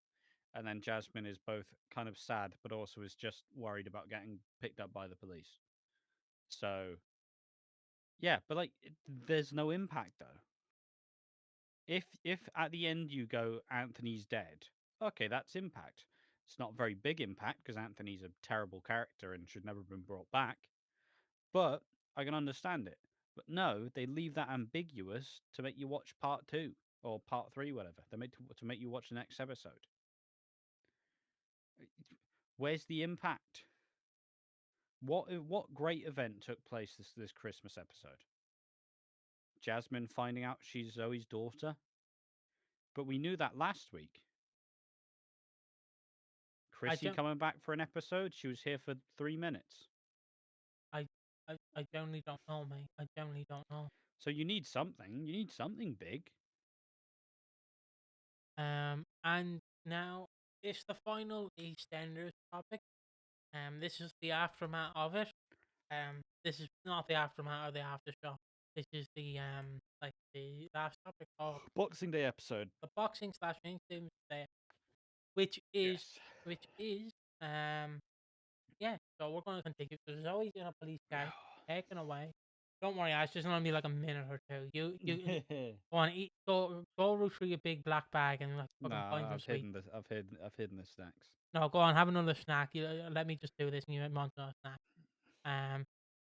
Speaker 2: And then Jasmine is both kind of sad, but also is just worried about getting picked up by the police. So yeah, but like, there's no impact though. If at the end you go Anthony's dead, okay, that's impact. It's not very big impact because Anthony's a terrible character and should never have been brought back. But I can understand it. But no, they leave that ambiguous to make you watch part two or part three, whatever. They make to make you watch the next episode. Where's the impact? What great event took place this Christmas episode? Jasmine finding out she's Zoe's daughter, but we knew that last week.
Speaker 1: I
Speaker 2: Chrissy
Speaker 1: don't
Speaker 2: coming back for an episode. She was here for 3 minutes.
Speaker 1: I I generally don't know, mate. I generally don't know.
Speaker 2: So you need something. You need something big.
Speaker 1: And now it's the final EastEnders topic. This is the aftermath of it. This is not the aftermath or the after show. This is the like the last topic of
Speaker 2: Boxing Day episode.
Speaker 1: the boxing slash Doomsday, Day, which is
Speaker 2: Yes.
Speaker 1: which is um yeah. So we're going to continue. So there's always in a police car taken away. Don't worry, Ash. There's gonna be like a minute or two. You go on, eat, go root through your big black bag and like
Speaker 2: No,
Speaker 1: fucking find some sweets.
Speaker 2: I've hidden the snacks.
Speaker 1: No, go on, have another snack. You let me just do this, and you want another snack. Um,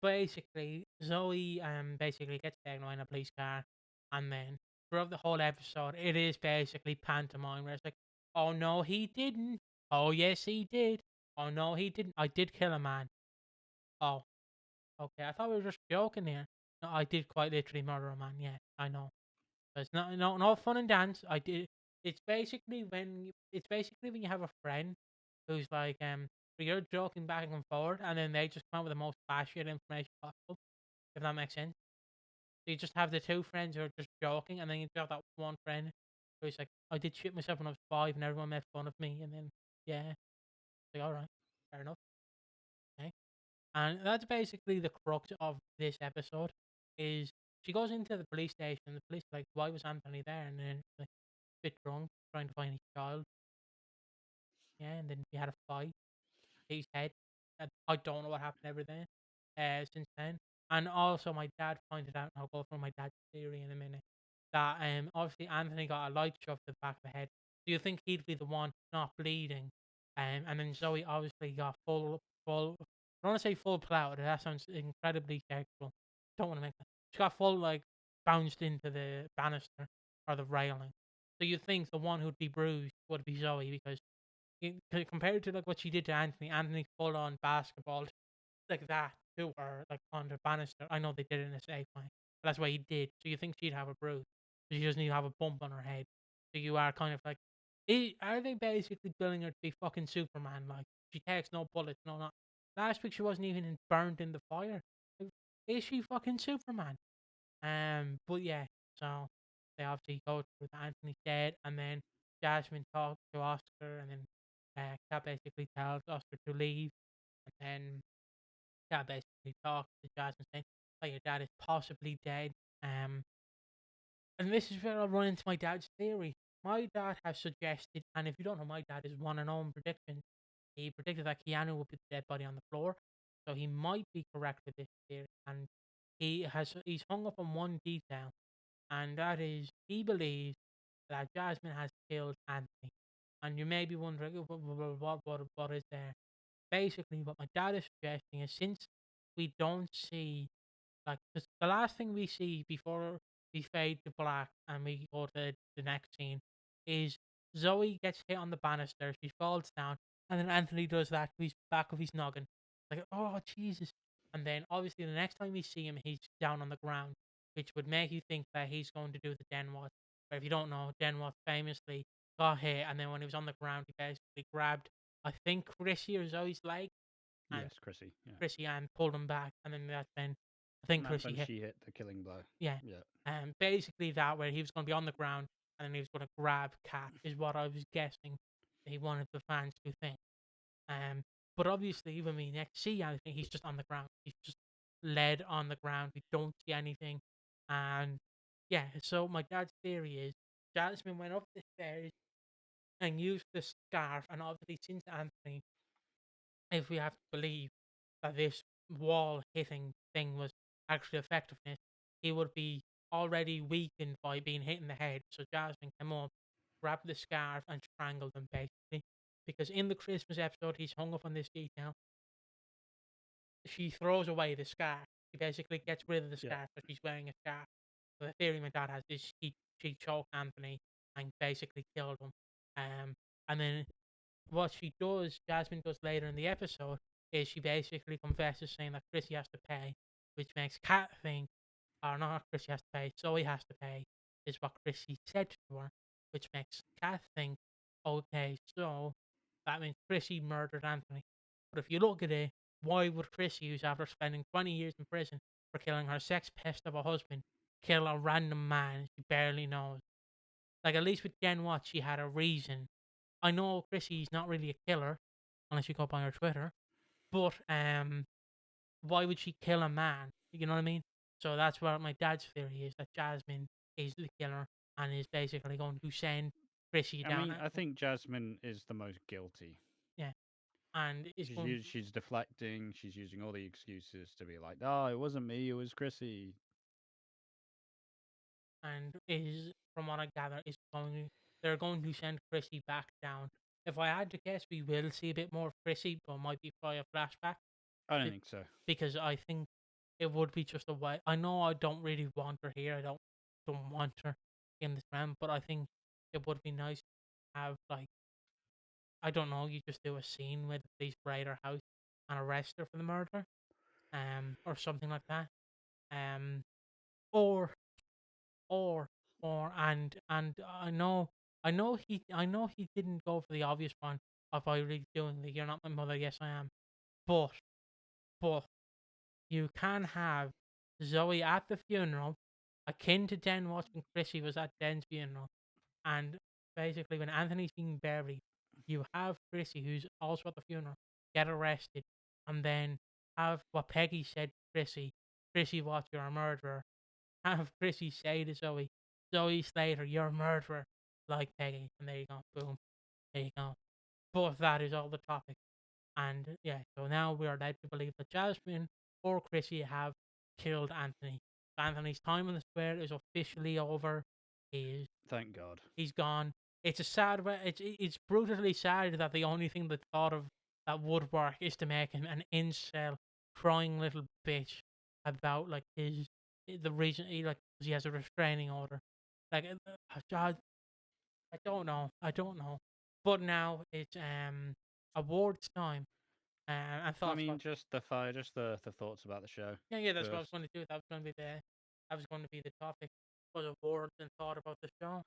Speaker 1: basically, Zoe basically gets taken away in a police car, and then throughout the whole episode, it is basically pantomime where it's like, oh no, he didn't. Oh yes, he did. Oh no, he didn't. I did kill a man. Oh, okay. I thought we were just joking here. No, I did quite literally murder a man. Yeah, I know. It's not no fun and dance. I did. It's basically when you have a friend who's like where you're joking back and forward, and then they just come out with the most batshit information possible, if that makes sense. So you just have the two friends who are just joking, and then you have that one friend who's like, I did shit myself when I was 5, and everyone made fun of me, and then, yeah, like, all right, fair enough. Okay. And that's basically the crux of this episode, is she goes into the police station, and the police are like, why was Anthony there? And then, like, a bit drunk, trying to find his child. Yeah, and then he had a fight. His head. And I don't know what happened ever then, since then. And also, my dad pointed out, and I'll go through my dad's theory in a minute, that obviously Anthony got a light shoved to the back of the head. Do you think he'd be the one not bleeding? And then Zoe obviously got full. I don't want to say full plowed. That sounds incredibly sexual. Don't want to make that. She got full, like, bounced into the banister or the railing. So you think the one who'd be bruised would be Zoe, because compared to, like, what she did to Anthony, Anthony full on basketball like that to her, like, on the banister. I know they did it in a safe way, but that's what he did. So you think she'd have a bruise? So she doesn't even have a bump on her head. So you are kind of like, are they basically billing her to be fucking Superman? Like, she takes no bullets, no not. Last week she wasn't even burned in the fire. Is she fucking Superman? But yeah, so they obviously go through that Anthony's dead, and then Jasmine talks to Oscar, and then Kat basically tells Oscar to leave, and then Kat basically talks to Jasmine saying, "Oh, your dad is possibly dead." And this is where I run into my dad's theory. My dad has suggested, and if you don't know, my dad is one and on prediction. He predicted that Keanu would be the dead body on the floor, so he might be correct with this theory. And he's hung up on one detail, and that is he believes that Jasmine has killed Anthony. And you may be wondering, what is there? Basically, what my dad is suggesting is, since we don't see, like, 'cause the last thing we see before we fade to black and we go to the next scene is Zoe gets hit on the banister, she falls down, and then Anthony does that to his back of his noggin. Like, oh Jesus. And then obviously the next time we see him, he's down on the ground, which would make you think that he's going to do the Denwatt. But if you don't know, Denwatt famously got hit, and then when he was on the ground, he basically grabbed, I think, Chrissy or Zoe's leg, and
Speaker 2: Yes, Chrissy. Yeah.
Speaker 1: Chrissy and pulled him back, and then that's when I think
Speaker 2: And that's
Speaker 1: Chrissy
Speaker 2: when
Speaker 1: hit.
Speaker 2: she hit the killing blow.
Speaker 1: Yeah.
Speaker 2: Yeah.
Speaker 1: Basically that, where he was going to be on the ground, and then he was going to grab Cat, is what I was guessing he wanted the fans to think. But obviously when we next see anything, he's just on the ground. He's just led on the ground. We don't see anything. And yeah, so my dad's theory is Jasmine went up the stairs and used the scarf, and obviously since Anthony, if we have to believe that this wall hitting thing was actually effectiveness, he would be already weakened by being hit in the head. So Jasmine came up, grabbed the scarf, and strangled him basically. Because in the Christmas episode, he's hung up on this detail. She throws away the scarf. She basically gets rid of the
Speaker 2: Yeah.
Speaker 1: scarf, but she's wearing a scarf. So the theory my dad has is she choked Anthony and basically killed him. And then what she does, Jasmine does later in the episode, is she basically confesses saying that Chrissy has to pay, which makes Kat think, or not Chrissy has to pay, Zoe has to pay, is what Chrissy said to her, which makes Kat think, okay, so that means Chrissy murdered Anthony. But if you look at it, why would Chrissy, who's after spending 20 years in prison for killing her sex pest of a husband, kill a random man she barely knows? Like, at least with Jen Watts, she had a reason. I know Chrissy's not really a killer, unless you go by her Twitter. But why would she kill a man? You know what I mean? So that's what my dad's theory is, that Jasmine is the killer and is basically going to send Chrissy
Speaker 2: I
Speaker 1: down.
Speaker 2: mean, I think Jasmine is the most guilty.
Speaker 1: Yeah, and is going
Speaker 2: She's deflecting. She's using all the excuses to be like, "Oh, it wasn't me. It was Chrissy."
Speaker 1: and is, from what I gather, is going. They're going to send Chrissy back down. If I had to guess, we will see a bit more of Chrissy, but might be by a flashback.
Speaker 2: I don't
Speaker 1: Be-
Speaker 2: think so.
Speaker 1: Because I think it would be just a way. I know I don't really want her here. I don't want her in this round, but I think it would be nice to have, like, I don't know, you just do a scene where the police raid her house and arrest her for the murder, or something like that, um, or or and I know he didn't go for the obvious one, by really doing the "You're not my mother, yes I am." But but you can have Zoe at the funeral, akin to Den watching Chrissy was at Den's funeral, and basically when Anthony's being buried, you have Chrissy, who's also at the funeral, get arrested, and then have what Peggy said to Chrissy, "Chrissy, what, you're a murderer." Have Chrissy say to Zoe, "Zoe Slater, you're a murderer," like Peggy, and there you go, boom, there you go. But that is all the topic. And yeah, so now we are led to believe that Jasmine or Chrissy have killed Anthony. Anthony's time in the square is officially over. He's
Speaker 2: Thank God.
Speaker 1: he's gone. It's a sad way. It's brutally sad that the only thing they thought of that would work is to make him an incel, crying little bitch about like the reason he has a restraining order. Like God, I don't know. I don't know. But now it's awards time. And
Speaker 2: I
Speaker 1: thoughts
Speaker 2: mean,
Speaker 1: about
Speaker 2: just the thoughts about the show
Speaker 1: yeah, that's what I was
Speaker 2: first.
Speaker 1: going to do. That was going to be the topic. Was awards and thought about the show.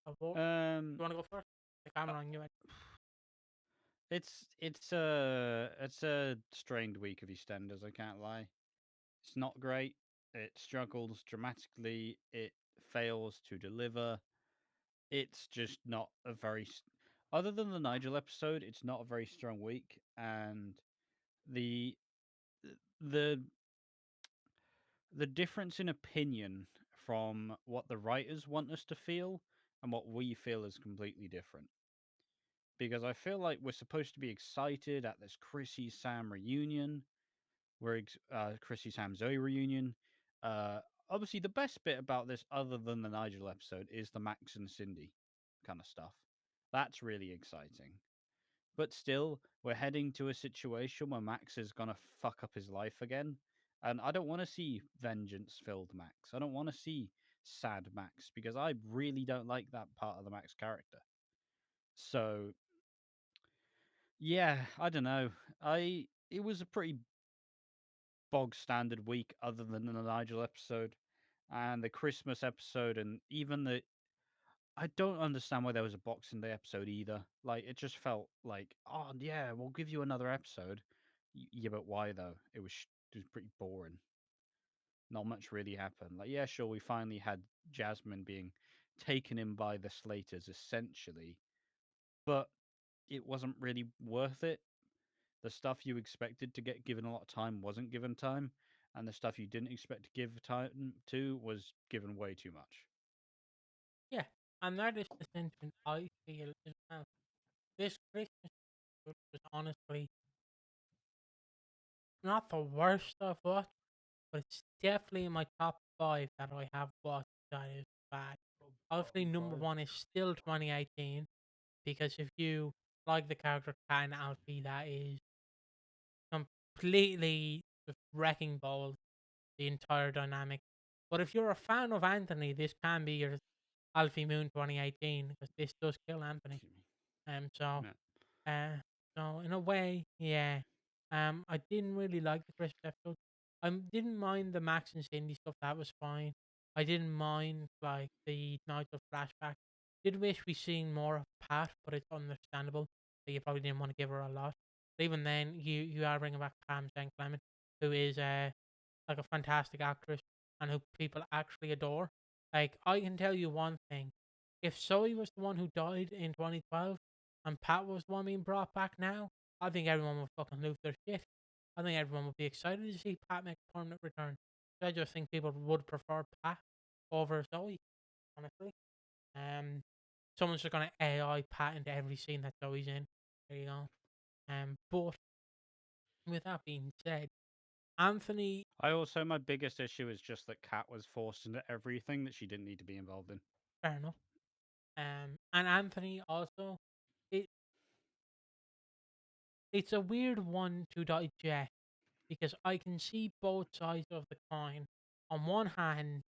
Speaker 1: Award. You
Speaker 2: Um,
Speaker 1: want to go first? The
Speaker 2: uh,
Speaker 1: camera on you.
Speaker 2: it's a strained week of EastEnders. I can't lie. It's not great. It struggles dramatically. It fails to deliver. It's just not a very, other than the Nigel episode, it's not a very strong week. And the the the difference in opinion from what the writers want us to feel and what we feel is completely different. Because I feel like we're supposed to be excited at this Chrissy Sam reunion, Chrissy Sam Zoe reunion. Uh, Obviously, the best bit about this, other than the Nigel episode, is the Max and Cindy kind of stuff. That's really exciting. But still, we're heading to a situation where Max is gonna fuck up his life again. And I don't want to see vengeance filled Max. I don't want to see sad Max because I really don't like that part of the Max character. So yeah, I don't know. I It was a pretty bog standard week other than the Nigel episode and the Christmas episode and even the I don't understand why there was a Boxing Day episode either. Like it just felt like, oh yeah, we'll give you another episode. Yeah, but why though? It was pretty boring. Not much really happened. Like yeah, sure, we finally had Jasmine being taken in by the Slaters essentially, but it wasn't really worth it. The stuff you expected to get given a lot of time wasn't given time, and the stuff you didn't expect to give time to was given way too much.
Speaker 1: Yeah, and that is the sentiment I feel as well. This Christmas episode was honestly not the worst I've watched, but it's definitely in my top five that I have watched that is bad. Obviously, number one is still 2018 because if you like the character Kat and Alfie, that is completely just wrecking balls the entire dynamic. But if you're a fan of Anthony, this can be your Alfie Moon 2018 because this does kill Anthony.
Speaker 2: Excuse me.
Speaker 1: Um, so
Speaker 2: Yeah.
Speaker 1: uh, so in a way, yeah. I didn't really like the Christmas episode. I didn't mind the Max and Cindy stuff. That was fine. I didn't mind like the Nigel flashback. Did wish we seen more of Pat, but it's understandable that you probably didn't want to give her a lot. But even then, you are bringing back Pam St. Clement, who is like a fantastic actress and who people actually adore. Like I can tell you one thing: if Zoe was the one who died in 2012 and Pat was the one being brought back now, I think everyone would fucking lose their shit. I think everyone would be excited to see Pat make a permanent return. I just think people would prefer Pat over Zoe, honestly. Um, Someone's just gonna AI Pat into every scene that Zoe's in. There you go. But with that being said, Anthony,
Speaker 2: My biggest issue is just that Kat was forced into everything that she didn't need to be involved in.
Speaker 1: fair enough. And Anthony also, it it's a weird one to digest because I can see both sides of the coin. On one hand,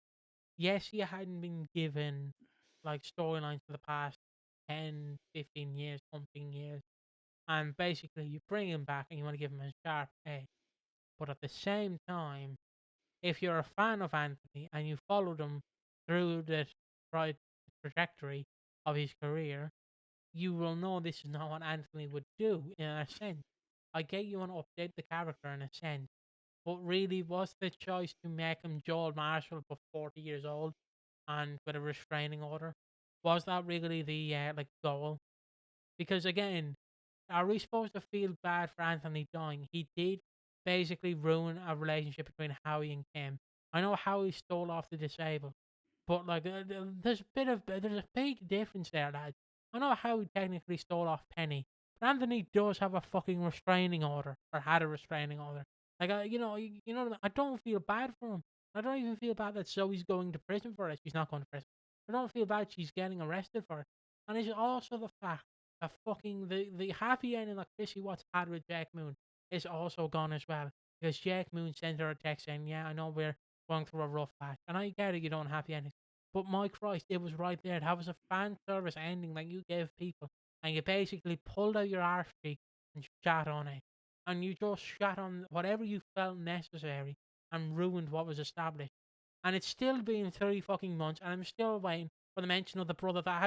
Speaker 1: yes, he hadn't been given like storylines for the past 10, 15 years, something years, and basically you bring him back and you want to give him a sharp edge. But at the same time, if you're a fan of Anthony and you followed him through the trajectory of his career, you will know this is not what Anthony would do in a sense. I get you want to update the character in a sense, but really, was the choice to make him Joel Marshall for 40 years old and with a restraining order? Was that really the like goal? Because again, are we supposed to feel bad for Anthony dying? He did basically ruin a relationship between Howie and Kim. I know Howie stole off the disabled, but like there's a big difference there, lad. I know Howie technically stole off Penny, but Anthony does have a fucking restraining order or had a restraining order. Like I don't feel bad for him. I don't even feel bad that Zoe's going to prison for it. She's not going to prison. I don't feel bad she's getting arrested for it. And it's also the fact that fucking the happy ending that Chrissy Watts had with Jack Moon is also gone as well. Because Jack Moon sent her a text saying, "Yeah, I know we're going through a rough patch, and I get it, you don't happy endings. But my Christ, it was right there. That was a fan service ending that you gave people, and you basically pulled out your arse cheek and shat on it, and you just shat on whatever you felt necessary and ruined what was established. And it's still been 3 fucking months, and I'm still waiting for the mention of the brother that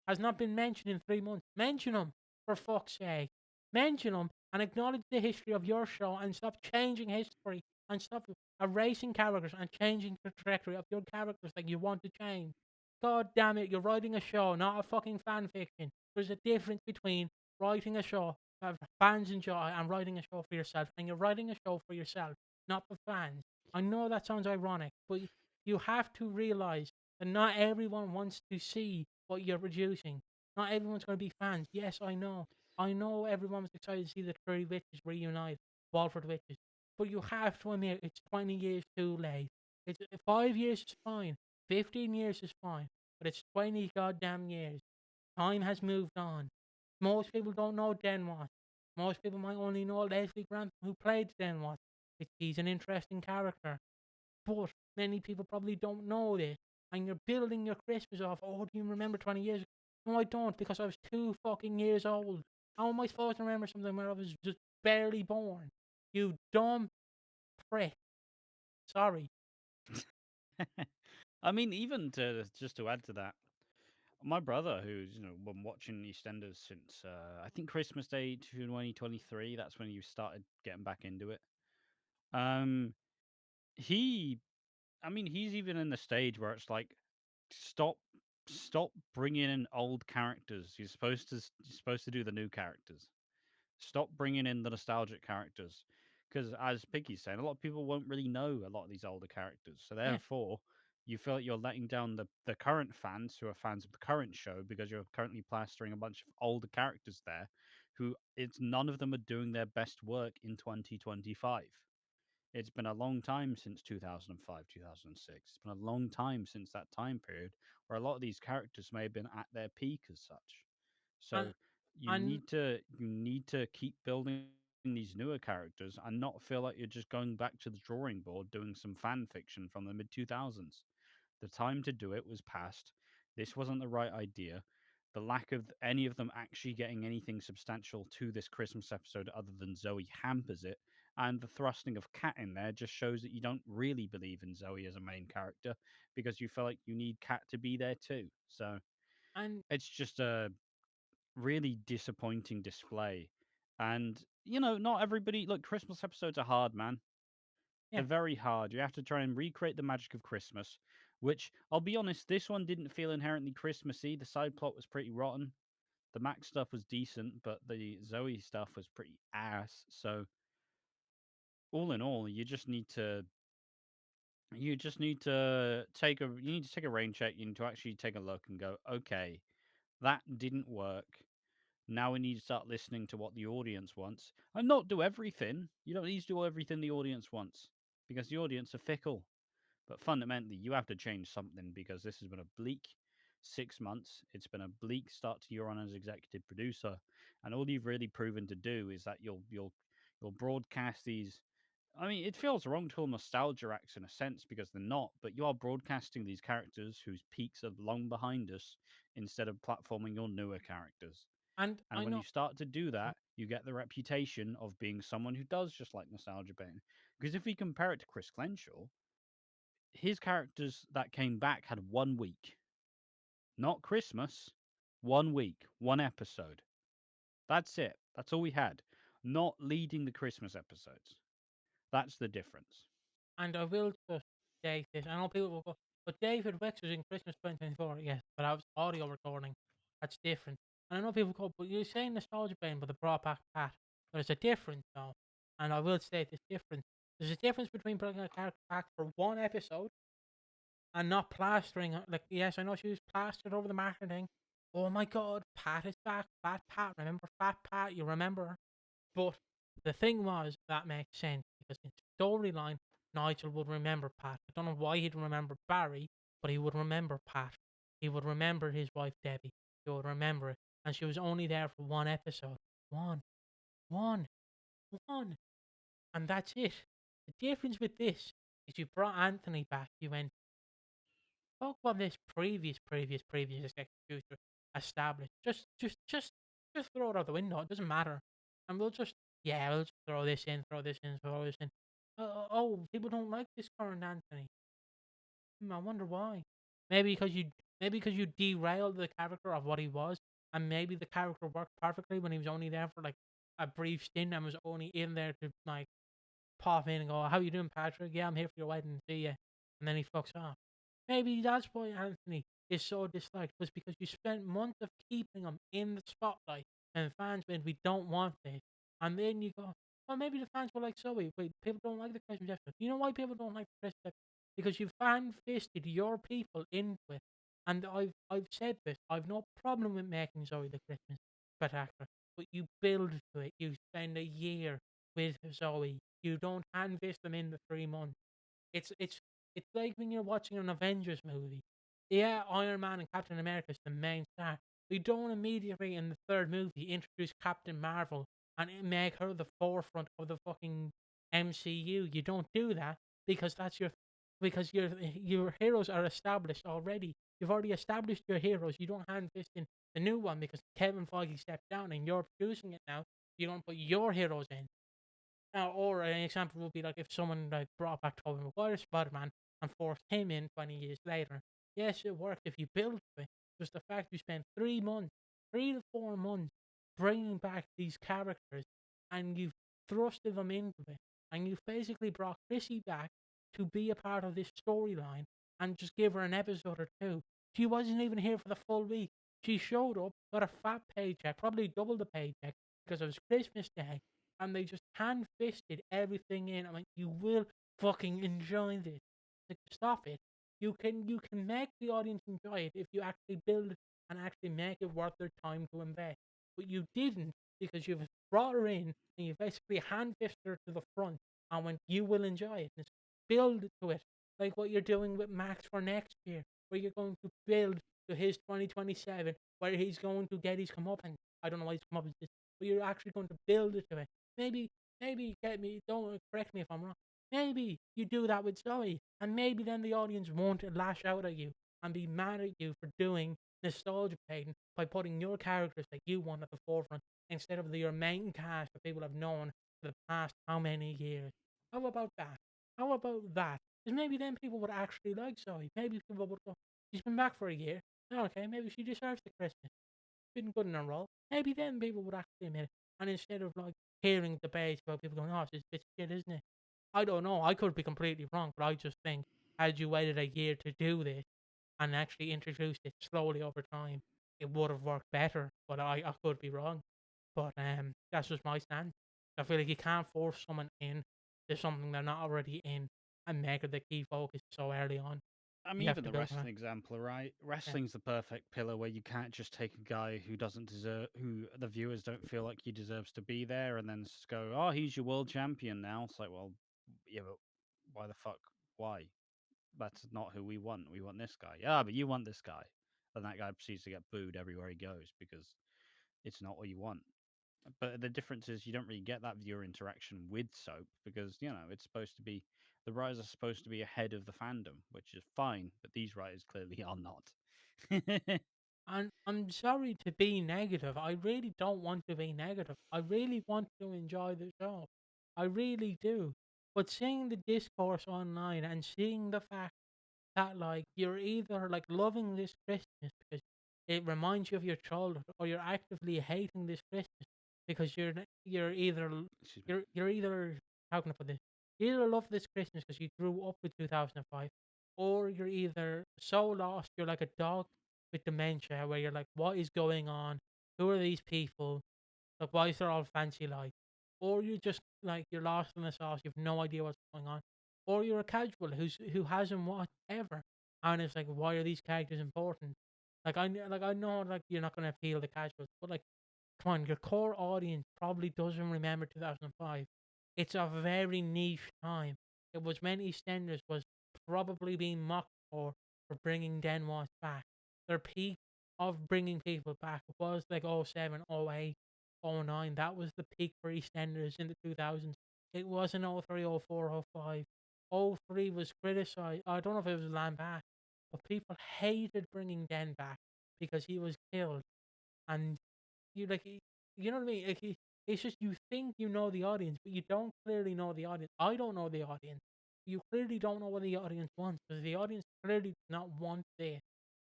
Speaker 1: has not been mentioned in 3 months. Mention him, for fuck's sake. Mention him and acknowledge the history of your show and stop changing history and stop erasing characters and changing the trajectory of your characters that you want to change. God damn it, you're writing a show, not a fucking fan fiction. There's a difference between writing a show that fans enjoy and writing a show for yourself. And you're writing a show for yourself, not the fans. I know that sounds ironic, but you have to realize that not everyone wants to see what you're producing. Not everyone's going to be fans. Yes, I know. I know everyone was excited to see the three witches reunite, Walford witches. But you have to admit it's 20 years too late. It's 5 years is fine, 15 years is fine, but it's 20 goddamn years. Time has moved on. Most people don't know Den Watts. Most people might only know Leslie Grant, who played Den Watts. He's an interesting character, but many people probably don't know this. And you're building your Christmas off. Oh, do you remember 20 years ago? No, I don't, because I was 2 fucking years old. How am I supposed to remember something where I was just barely born? You dumb prick. Sorry.
Speaker 2: I mean, even to just to add to that, my brother, who's been watching EastEnders since I think Christmas Day 2023. That's when you started getting back into it. Um, he, I mean, he's even in the stage where it's like, stop, stop bringing in old characters. You're supposed to do the new characters. Stop bringing in the nostalgic characters, because as Piggy's saying, a lot of people won't really know a lot of these older characters. So
Speaker 1: Yeah.
Speaker 2: therefore, you feel like you're letting down the current fans who are fans of the current show because you're currently plastering a bunch of older characters there, who it's none of them are doing their best work in 2025. It's been a long time since 2005, 2006. It's been a long time since that time period where a lot of these characters may have been at their peak as such.
Speaker 1: And,
Speaker 2: So
Speaker 1: and
Speaker 2: you need to keep building these newer characters and not feel like you're just going back to the drawing board doing some fan fiction from the mid 2000s. The time to do it was past. This wasn't the right idea. The lack of any of them actually getting anything substantial to this Christmas episode other than Zoe hampers it. And the thrusting of Kat in there just shows that you don't really believe in Zoe as a main character because you feel like you need Kat to be there too. So
Speaker 1: and
Speaker 2: it's just a really disappointing display. And, not everybody, look, Christmas episodes are hard, man.
Speaker 1: yeah.
Speaker 2: They're very hard. You have to try and recreate the magic of Christmas, which I'll be honest, this one didn't feel inherently Christmassy. The side plot was pretty rotten. The Max stuff was decent, but the Zoe stuff was pretty ass. So all in all, you need to take a rain check. You need to actually take a look and go, okay, that didn't work. Now we need to start listening to what the audience wants and not do everything. You don't need to do everything the audience wants because the audience are fickle. But fundamentally, you have to change something because this has been a bleak 6 months. It's been a bleak start to your run as executive producer, and all you've really proven to do is that you'll broadcast these. I mean, it feels wrong to call nostalgia acts in a sense because they're not, but you are broadcasting these characters whose peaks are long behind us instead of platforming your newer characters.
Speaker 1: And
Speaker 2: And
Speaker 1: I
Speaker 2: when you
Speaker 1: know.
Speaker 2: start to do that, you get the reputation of being someone who does just like nostalgia baiting. Because if we compare it to Chris Clenshaw, his characters that came back had 1 week, not Christmas. 1 week, 1 episode. That's it. That's all we had. Not leading the Christmas episodes. That's the difference.
Speaker 1: And I will just state this. I know people will go, but David Wex was in Christmas 2024. Yes, but that was audio recording. That's different. And I know people go, but you're saying nostalgia brain, but they brought back Pat. There's a difference, though. And I will state this difference. There's a difference between bringing a character back for one episode and not plastering it. Like, yes, I know she was plastered over the marketing. Oh my God, Pat is back. Fat Pat. Remember Fat Pat? You remember her? But the thing was, that makes sense because in storyline, Nigel would remember Pat. I don't know why he'd remember Barry, but he would remember Pat. He would remember his wife Debbie. He would remember it. And she was only there for one episode. One. One. One. And that's it. The difference with this is you brought Anthony back. You went, talk about this previous executor established. Just throw it out the window. It doesn't matter. And we'll just throw this in, throw this in, throw this in. Oh, people don't like this current Anthony. I wonder why. Maybe because you derailed the character of what he was, and maybe the character worked perfectly when he was only there for like a brief stint and was only in there to like pop in and go, "How you doing, Patrick? Yeah, I'm here for your wedding. See ya." And then he fucks off. Maybe that's why Anthony is so disliked, was because you spent months of keeping him in the spotlight, and fans went, "We don't want this." And then you go, "Well, maybe the fans were like Zoe. Wait, people don't like the Christmas episode. You know why people don't like the Christmas episode? Because you fan fisted your people into it." And I've said this. I've no problem with making Zoe the Christmas spectacular, but you build to it. You spend a year with Zoe. You don't hand fist them in the 3 months. It's like when you're watching an Avengers movie. Yeah, Iron Man and Captain America is the main star. We don't immediately in the third movie introduce Captain Marvel and make her the forefront of the fucking MCU. You don't do that because your heroes are established already. You've already established your heroes. You don't hand fist in the new one because Kevin Feige stepped down and you're producing it now. You don't put your heroes in. Now, or an example would be like if someone like brought back Tobey Maguire's Spider-Man and forced him in 20 years later. Yes, it worked if you build to it. Just the fact you spent 3 months, 3 to 4 months, bringing back these characters, and you've thrusted them into it, and you've basically brought Chrissy back to be a part of this storyline, and just give her an episode or two. She wasn't even here for the full week. She showed up, got a fat paycheck, probably double the paycheck because it was Christmas Day, and they just hand fisted everything in. I'm like, you will fucking enjoy this. Like, stop it. You can make the audience enjoy it if you actually build it and actually make it worth their time to invest. But you didn't because you've brought her in and you basically hand fisted her to the front and went, you will enjoy it. And it's build to it. Like what you're doing with Max for next year, where you're going to build to his 2027, where he's going to get his comeuppance. I don't know why he's come up with this, but you're actually going to build it to it. Maybe, get me. Don't correct me if I'm wrong. Maybe you do that with Zoe, and maybe then the audience won't lash out at you and be mad at you for doing nostalgia painting by putting your characters that you want at the forefront instead of your main cast that people have known for the past how many years. How about that? How about that? Because maybe then people would actually like Zoe. Maybe people would go, she's been back for a year. Okay, maybe she deserves the Christmas. Been good in a role. Maybe then people would actually admit it. And instead of like hearing debates about people going, "Oh, it's shit, isn't it?" I don't know. I could be completely wrong, but I just think had you waited a year to do this and actually introduced it slowly over time, it would have worked better. But I could be wrong. But that's just my stance. I feel like you can't force someone in to something they're not already in and make it the key focus so early on.
Speaker 2: I
Speaker 1: You
Speaker 2: mean,
Speaker 1: have
Speaker 2: even
Speaker 1: to
Speaker 2: the
Speaker 1: build on
Speaker 2: wrestling example, right?
Speaker 1: it.
Speaker 2: Wrestling's the perfect pillar where you can't just take a guy who doesn't deserve, who the viewers don't feel like he deserves to be there, and then just go, "Oh, he's your world champion now." It's like, well, yeah, but why the fuck? Why? That's not who we want. We want this guy. Yeah, but you want this guy, and that guy proceeds to get booed everywhere he goes because it's not what you want. But the difference is you don't really get that viewer interaction with soap because it's supposed to be the writers are supposed to be ahead of the fandom, which is fine, but these writers clearly are not.
Speaker 1: And I'm sorry to be negative. I really don't want to be negative. I really want to enjoy the show. I really do. But seeing the discourse online and seeing the fact that like you're either like loving this Christmas because it reminds you of your childhood, or you're actively hating this Christmas because you're either
Speaker 2: Excuse me.
Speaker 1: you're either, how can I put this? You either love this Christmas because you grew up with 2005, or you're either so lost you're like a dog with dementia, where you're like, what is going on? Who are these people? Like, why is there all fancy lights? Or you just like, you're lost in the sauce. You've no idea what's going on. Or you're a casual who hasn't watched ever, and it's like, why are these characters important? Like I know like you're not gonna appeal to casuals, but like, come on, your core audience probably doesn't remember 2005. It's a very niche time. It was when EastEnders was probably being mocked for bringing Den Watch back. Their peak of bringing people back was like '07, '08, '09. That was the peak for EastEnders in the 2000s. It wasn't '03, '04, '05. '03 was criticized. I don't know if it was Land back, but people hated bringing Den back because he was killed. And you like, you know what I mean? Like, it's just, you think you know the audience, but you don't clearly know the audience. I don't know the audience. You clearly don't know what the audience wants, because the audience clearly does not want this.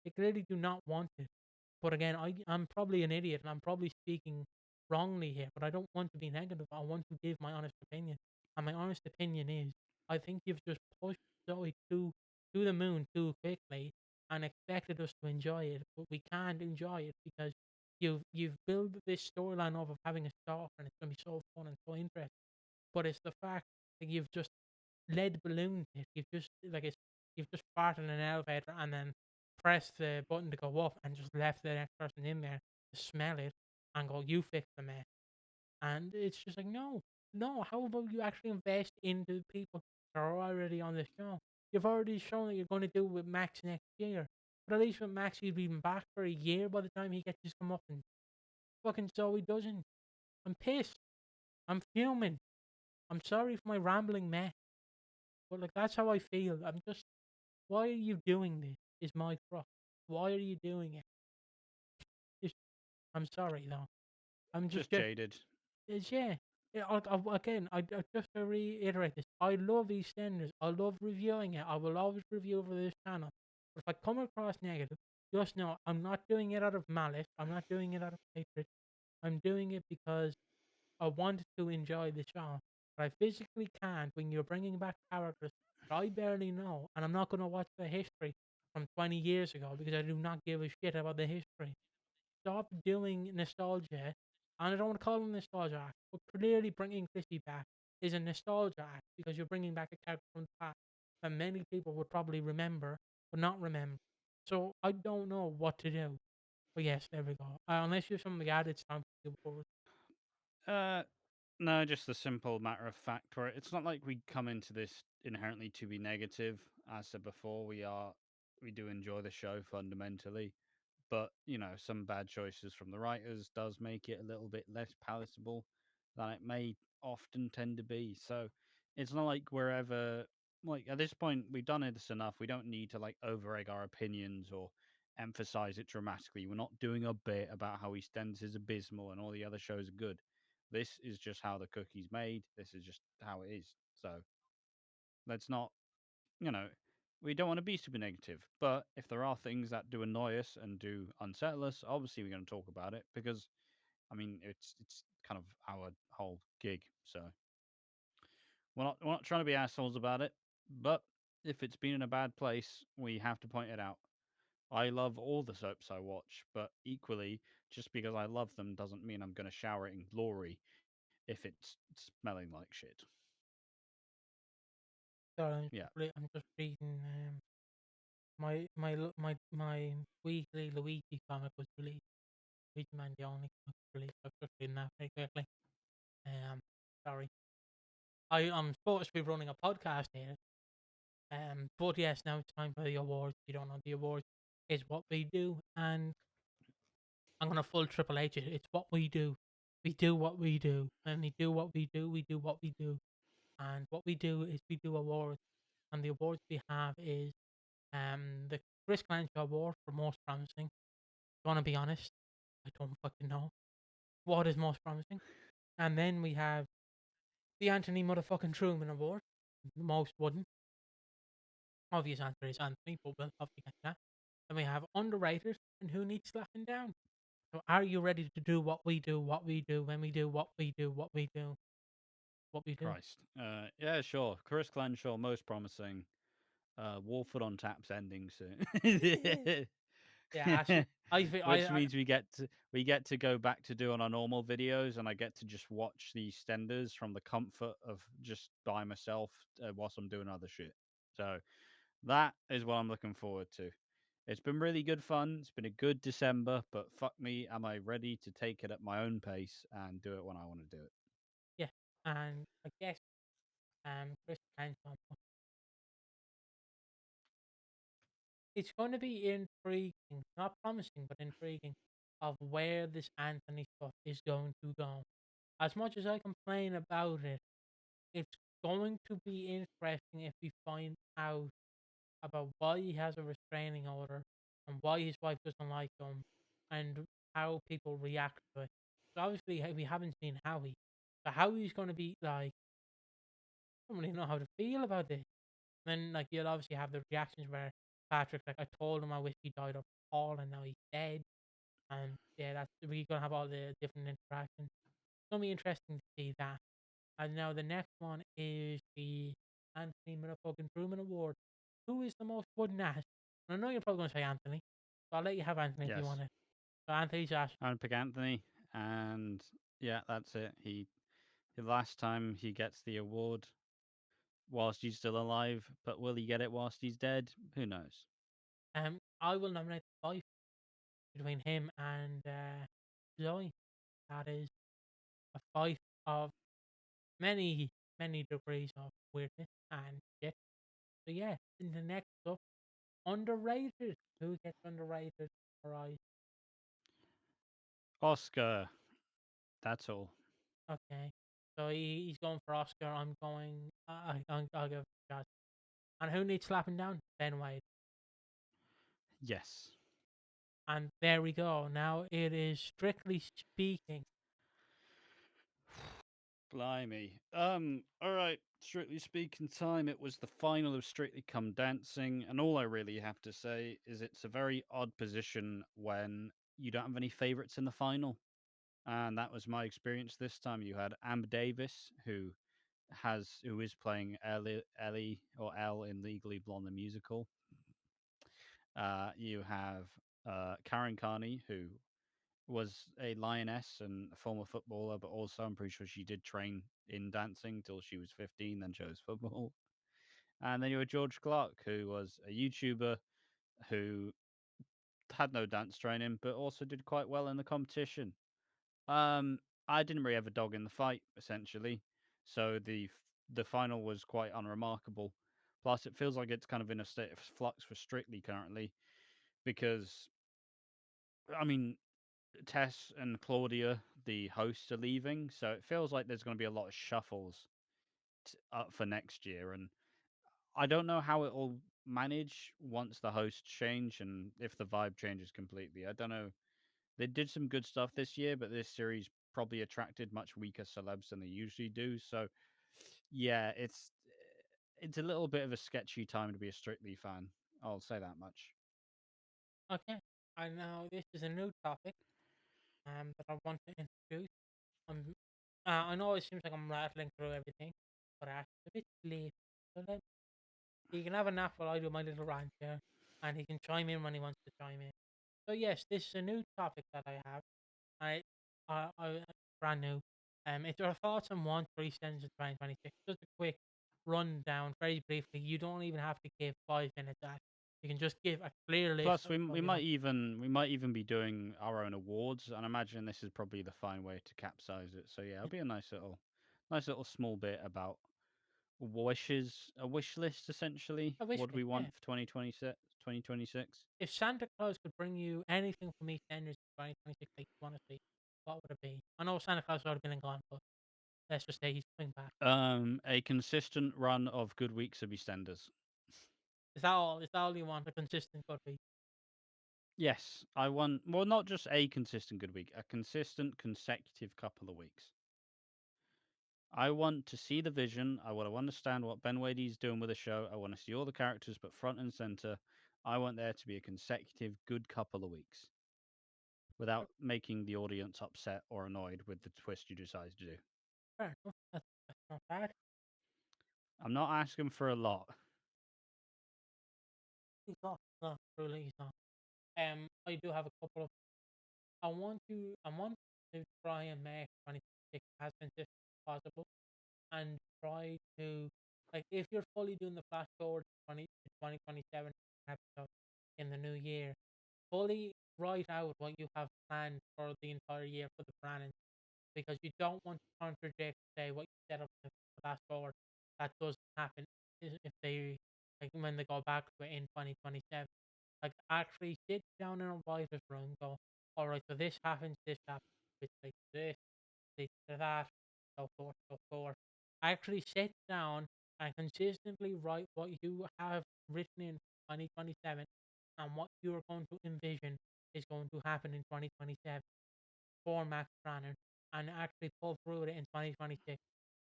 Speaker 1: They clearly do not want it. But again, I'm probably an idiot, and I'm probably speaking wrongly here, but I don't want to be negative. I want to give my honest opinion. And my honest opinion is, I think you've just pushed Zoe to the moon too quickly and expected us to enjoy it, but we can't enjoy it because you've built this storyline up of having a stalker, and it's gonna be so fun and so interesting. But it's the fact that you've just lead ballooned it. You've just farted in an elevator and then pressed the button to go up and just left the next person in there to smell it and go, you fix the mess. And it's just like, no, no. How about you actually invest into the people that are already on the show? You've already shown that you're going to do it with Max next year. But at least with Max, he'd been back for a year by the time he gets his comeuppance. Fucking Zoe doesn't. I'm pissed. I'm fuming. I'm sorry for my rambling mess. But like, that's how I feel. I'm just, why are you doing this? Is my crux. Why are you doing it? Just, I'm sorry though. I'm just,
Speaker 2: Just jaded.
Speaker 1: it's, yeah. Yeah, again, just to reiterate this, I love EastEnders. I love reviewing it. I will always review for this channel. But if I come across negative, just know I'm not doing it out of malice. I'm not doing it out of hatred. I'm doing it because I wanted to enjoy the show, but I physically can't when you're bringing back characters that I barely know, and I'm not going to watch the history from 20 years ago because I do not give a shit about the history. Stop doing nostalgia, and I don't want to call them nostalgia act, but clearly bringing Chrissy back is a nostalgia act because you're bringing back a character from the past that many people would probably remember, but not remember. So I don't know what to do. But yes, there we go. Unless you have something added, time to move forward.
Speaker 2: Uh, no, just the simple matter of fact where it's not like we come into this inherently to be negative. As I said before, we do enjoy the show fundamentally, but some bad choices from the writers does make it a little bit less palatable than it may often tend to be. So it's not like we're ever like at this point we've done this enough. We don't need to like over egg our opinions or emphasize it dramatically. We're not doing a bit about how EastEnders is abysmal and all the other shows are good. This is just how the cookie's made. This is just how it is. So let's not, you know, we don't want to be super negative. But if there are things that do annoy us and do unsettle us, obviously we're going to talk about it because, I mean, it's kind of our whole gig. So we're not trying to be assholes about it. But if it's been in a bad place, we have to point it out. I love all the soaps I watch, but equally, just because I love them doesn't mean I'm going to shower it in glory if it's smelling like shit.
Speaker 1: Sorry,
Speaker 2: Yeah.
Speaker 1: I'm just reading. My weekly Luigi comic was released. Luigi Mangione comic was released. I've just reading that very quickly. Um, sorry. I'm supposed to be running a podcast here. But yes, now it's time for the awards. If you don't know, the awards is what we do, and I'm gonna full Triple H it. It's what we do. We do what we do, and we do what we do. We do what we do, and what we do is we do awards, and the awards we have is the Chris Clancy Award for most promising. Gonna be honest, I don't fucking know what is most promising. And then we have the Anthony motherfucking Truman Award. Most wouldn't. Obvious answer is Anthony, but we'll have to get that. Then we have underrated and who needs slapping down. So are you ready to do what we do, what we do, when we do what we do, what we do, what we do?
Speaker 2: Christ. Yeah, sure. Chris Clanshaw, most promising. Walford on Tap's ending soon.
Speaker 1: Yeah, actually,
Speaker 2: Which means we get to go back to doing our normal videos, and I get to just watch the EastEnders from the comfort of just by myself whilst I'm doing other shit. So that is what I'm looking forward to. It's been really good fun. It's been a good December, but fuck me, am I ready to take it at my own pace and do it when I want to do it?
Speaker 1: yeah, and I guess Chris Hanson. It's going to be intriguing, not promising, but intriguing, of where this Anthony stuff is going to go. As much as I complain about it, it's going to be interesting if we find out about why he has a restraining order and why his wife doesn't like him and how people react to it. So obviously we haven't seen Howie. So Howie's going to be like, I don't really know how to feel about this. Then like you'll obviously have the reactions where Patrick's like, I told him I wish he died of Paul and now he's dead. And yeah, that's we're gonna have all the different interactions. It's gonna be interesting to see that. And now the next one is the Anthony Motherfucking Truman Award. Who is the most wooden ass? And I know you're probably gonna say Anthony, so I'll let you have Anthony if you
Speaker 2: Yes.
Speaker 1: want it. So Anthony's ass.
Speaker 2: I'm gonna pick Anthony, and yeah, that's it. The last time he gets the award whilst he's still alive, but will he get it whilst he's dead? Who knows?
Speaker 1: I will nominate the fight between him and Zoe. That is a fight of many degrees of weirdness and shit. So yeah, in the next up, underrated. Who gets underrated? Alright,
Speaker 2: Oscar. That's all.
Speaker 1: okay. So he's going for Oscar. I'm going. I'll give it a shot. And who needs slapping down? Ben Wade.
Speaker 2: Yes.
Speaker 1: And there we go. Now it is strictly speaking.
Speaker 2: Blimey. All right. Strictly speaking, time. It was the final of Strictly Come Dancing, and all I really have to say is it's a very odd position when you don't have any favourites in the final. And that was my experience this time. You had Amber Davis, who is playing Ellie or Elle in Legally Blonde the musical. You have Karen Carney, who was a lioness and a former footballer, but also I'm pretty sure she did train in dancing till she was 15, then chose football. And then you had George Clark, who was a YouTuber who had no dance training, but also did quite well in the competition. Um, I didn't really have a dog in the fight, essentially, so the final was quite unremarkable. Plus, it feels like it's kind of in a state of flux for Strictly currently, because I mean, Tess and Claudia, the hosts, are leaving, so it feels like there's going to be a lot of shuffles up for next year, and I don't know how it will manage once the hosts change and if the vibe changes completely. I don't know. They did some good stuff this year, but this series probably attracted much weaker celebs than they usually do. So, yeah, it's a little bit of a sketchy time to be a Strictly fan. I'll say that much.
Speaker 1: Okay. And now this is a new topic that I want to introduce. Um, I know it seems like I'm rattling through everything, but actually it's a bit late. So he can have a nap while I do my little rant here, and he can chime in when he wants to chime in. So yes, this is a new topic that I have. I brand new. It's our thoughts on one three sentence of 2026. Just a quick rundown, very briefly. You don't even have to give 5 minutes. At. You can just give a clear list
Speaker 2: Plus,
Speaker 1: of,
Speaker 2: we
Speaker 1: you know.
Speaker 2: might even be doing our own awards, and I imagine this is probably the fine way to capsize it. So yeah, it'll be a nice little small bit about wishes, a wish list essentially.
Speaker 1: A wish
Speaker 2: What do we
Speaker 1: list, yeah.
Speaker 2: want for 2026? 2026?
Speaker 1: If Santa Claus could bring you anything from EastEnders in 2026 that you want to see, what would it be? I know Santa Claus has already been and gone, but let's just say he's coming back.
Speaker 2: A consistent run of good weeks of EastEnders.
Speaker 1: Is that all? Is that all you want? A consistent good week?
Speaker 2: Yes, I want, well, not just a consistent good week, a consistent consecutive couple of weeks. I want to see the vision. I want to understand what Ben Wadey's doing with the show. I want to see all the characters, but front and center. I want there to be a consecutive good couple of weeks without making the audience upset or annoyed with the twist you decide to do.
Speaker 1: Fair enough. That's not bad.
Speaker 2: I'm not asking for a lot.
Speaker 1: He's not. No, truly, he's not. I do have a couple of. I want to try and make 2026 as consistent as possible, and try to, like, if you're fully doing the flash forward 2027 episode in the new year, fully write out what you have planned for the entire year for the planning, because you don't want to contradict, say, what you set up in the fast forward. That doesn't happen if they, like, when they go back to it in 2027. Like, actually sit down in a writer's room, go, all right, so this happens, which leads to this, leads to that, so forth, so forth. Actually sit down and consistently write what you have written in 2027 and what you're going to envision is going to happen in 2027 for Max Branner, and actually pull through it in 2026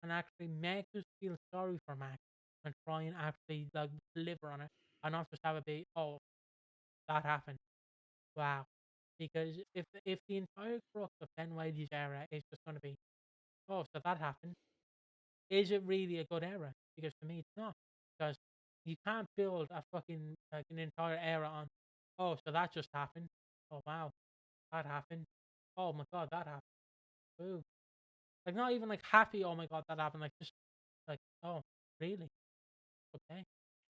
Speaker 1: and actually make us feel sorry for Max and try and actually, like, deliver on it and not just have it be, oh, that happened. Wow. Because if the entire crux of Ben Whiteley's era is just going to be, oh, so that happened, is it really a good era? Because to me, it's not. Because you can't build a fucking, like, an entire era on, oh, so that just happened. Oh, wow, that happened. Oh my god, that happened. Ooh. Like, not even like happy, oh my god, that happened. Like, just like, oh, really? Okay.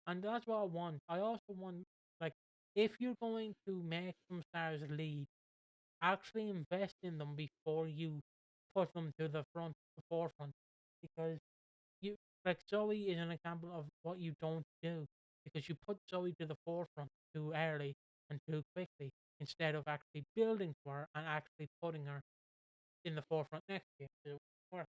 Speaker 1: And that's what I want. I also want, like, if you're going to make some stars lead, actually invest in them before you put them to the forefront. Because you, like, Zoe is an example of what you don't do. Because you put Zoe to the forefront too early and too quickly instead of actually building to her and actually putting her in the forefront next year. It work.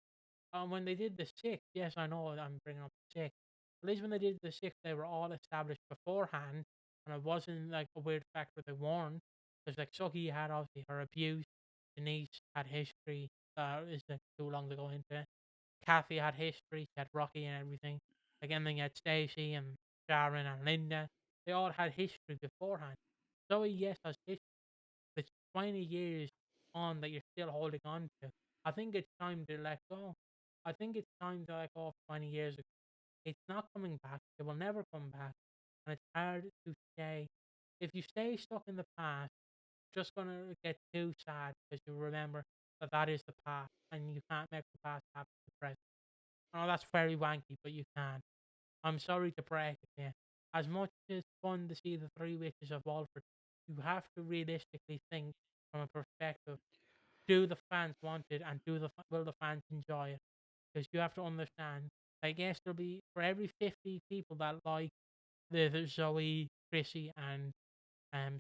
Speaker 1: When they did the six, yes, I know I'm bringing up the six. At least when they did the six, they were all established beforehand, and it wasn't like a weird factor they weren't. Because, like, Suki had obviously her abuse, Denise had history. Is, like, too long to go into. Kathy had history, she had Rocky and everything. Again, then you had Stacy and Sharon and Linda. They all had history beforehand. Zoe, yes, has history. It's 20 years on that you're still holding on to. I think it's time to let go. I think it's time to let go of 20 years ago. It's not coming back. It will never come back. And it's hard to stay. If you stay stuck in the past, you're just going to get too sad because you remember that that is the past and you can't make the past happen to the present. I know that's very wanky, but you can. I'm sorry to break it to you. As much as it's fun to see the Three Witches of Walford, you have to realistically think from a perspective: do the fans want it, and will the fans enjoy it? Because you have to understand. I guess there'll be, for every 50 people that like the Zoe, Chrissy, and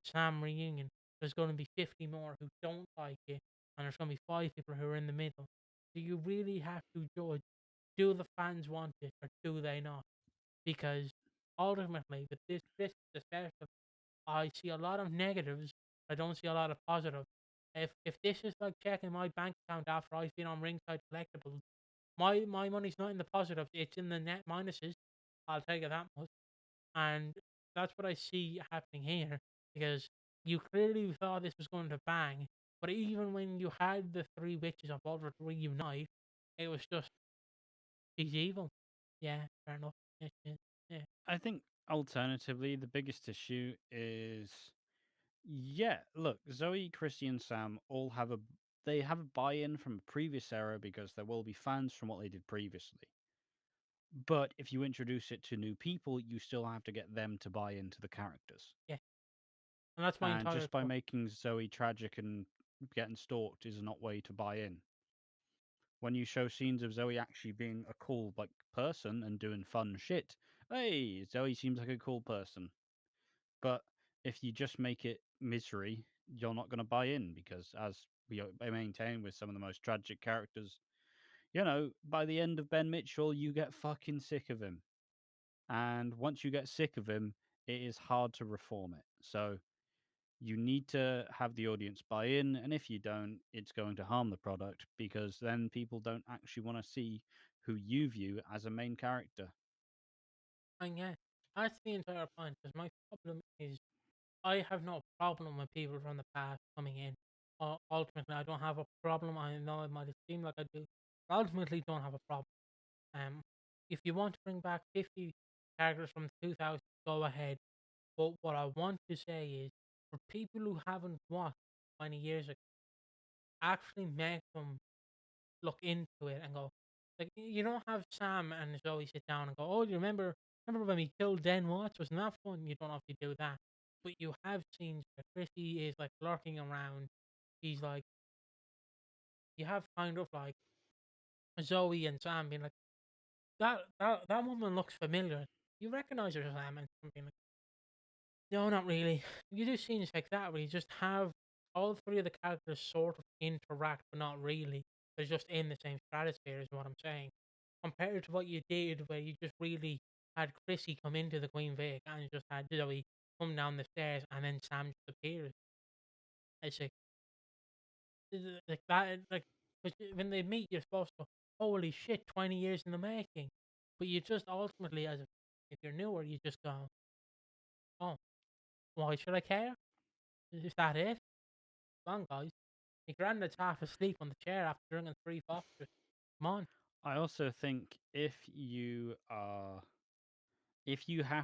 Speaker 1: Sam reunion, there's going to be 50 more who don't like it, and there's going to be 5 people who are in the middle. So you really have to judge: do the fans want it or do they not? Because ultimately, with this especially, I see a lot of negatives. I don't see a lot of positives. If this is like checking my bank account after I've been on Ringside Collectibles, my money's not in the positives. It's in the net minuses. I'll take it that much, and that's what I see happening here. Because you clearly thought this was going to bang, but even when you had the Three Witches of Walford reunite, it was just, she's evil. Yeah, fair enough. Yeah, she is. Yeah.
Speaker 2: I think alternatively, the biggest issue is yeah, look, Zoe, Christy, and Sam all have a buy-in from a previous era because there will be fans from what they did previously. But if you introduce it to new people, you still have to get them to buy into the characters.
Speaker 1: Yeah. And that's my
Speaker 2: And
Speaker 1: entire
Speaker 2: just by
Speaker 1: thought.
Speaker 2: making Zoe tragic and getting stalked is not way to buy in. When you show scenes of Zoe actually being a cool like person and doing fun shit, hey, Zoe seems like a cool person. But if you just make it misery, you're not going to buy in because, as I maintain with some of the most tragic characters, by the end of Ben Mitchell, you get fucking sick of him. And once you get sick of him, it is hard to reform it. So you need to have the audience buy in. And if you don't, it's going to harm the product because then people don't actually want to see who you view as a main character.
Speaker 1: And yeah, That's the entire point. Because my problem is, I have no problem with people from the past coming in. Ultimately, I don't have a problem. I know it might seem like I do. But ultimately, don't have a problem. Um, if you want to bring back 50 characters from 2000, go ahead. But what I want to say is, for people who haven't watched 20 years ago, actually make them look into it and go, like, you don't have Sam and Zoe sit down and go, oh, you remember when we killed Den Watts? Wasn't that fun? You don't have to do that. But you have scenes where Chrissy is like lurking around. He's like, you have kind of like Zoe and Sam being like, that woman looks familiar. You recognize her, Sam, and Sam being like, no, not really. You do scenes like that where you just have all three of the characters sort of interact, but not really. They're just in the same stratosphere, is what I'm saying. Compared to what you did, where you just really had Chrissy come into the Queen Vic and you just had Zoe come down the stairs and then Sam just appears. It's like that, like 'cause when they meet, you're supposed to, holy shit, 20 years in the making. But you just ultimately, if you're newer, you just go, oh, why should I care? Is that it? Come on, guys. My granddad's half asleep on the chair after drinking three Fosters. Come on.
Speaker 2: I also think if you have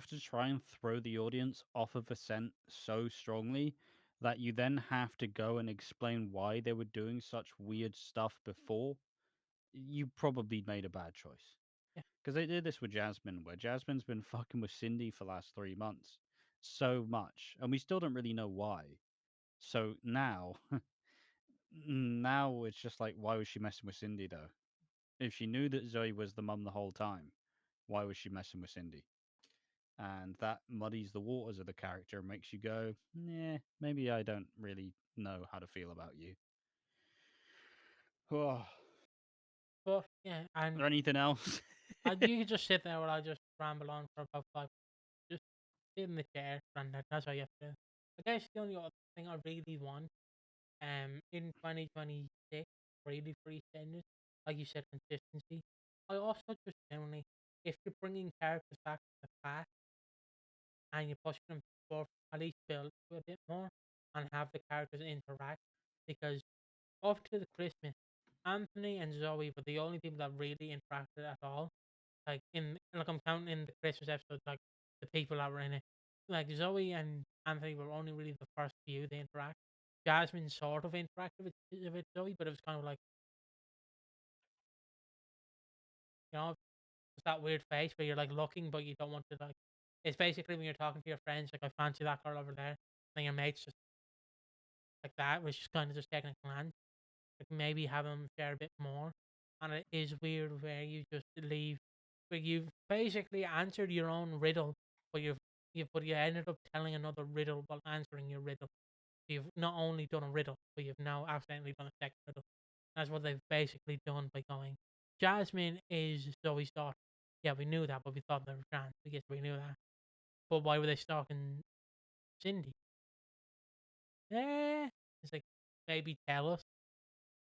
Speaker 2: to try and throw the audience off of a scent so strongly that you then have to go and explain why they were doing such weird stuff before, you probably made a bad choice.
Speaker 1: Yeah.
Speaker 2: Because they did this with Jasmine, where Jasmine's been fucking with Cindy for the last 3 months so much, and we still don't really know why. So now, now it's just like, why was she messing with Cindy though? If she knew that Zoe was the mum the whole time, why was she messing with Cindy? And that muddies the waters of the character and makes you go, nah, maybe I don't really know how to feel about you. Oh,
Speaker 1: But yeah,
Speaker 2: is
Speaker 1: and
Speaker 2: there anything else?
Speaker 1: you could just sit there while I just ramble on for about 5 minutes. Just sit in the chair, and that's all you have to do. I guess the only other thing I really want, in 2026, really for EastEnders, like you said, consistency. I also just generally, if you're bringing characters back to the past and you're pushing them forward, at least build to a bit more and have the characters interact, because up to the Christmas, Anthony and Zoe were the only people that really interacted at all. Like I'm counting in the Christmas episode, like the people that were in it. Like Zoe and Anthony were only really the first few to interact. Jasmine sort of interacted with Zoe, but it was kind of like, it's that weird face where you're like looking but you don't want to, like, it's basically when you're talking to your friends, like, I fancy that girl over there, and your mates just like that, which is kind of just taking a glance. Like maybe have them share a bit more. And it is weird where you just leave, where you've basically answered your own riddle, but you ended up telling another riddle while answering your riddle. You've not only done a riddle, but you've now accidentally done a second riddle. That's what they've basically done by going. Jasmine is Zoe's daughter. Yeah, we knew that, but we thought they were trans. I guess we knew that. But why were they stalking Cindy? It's like, maybe tell us.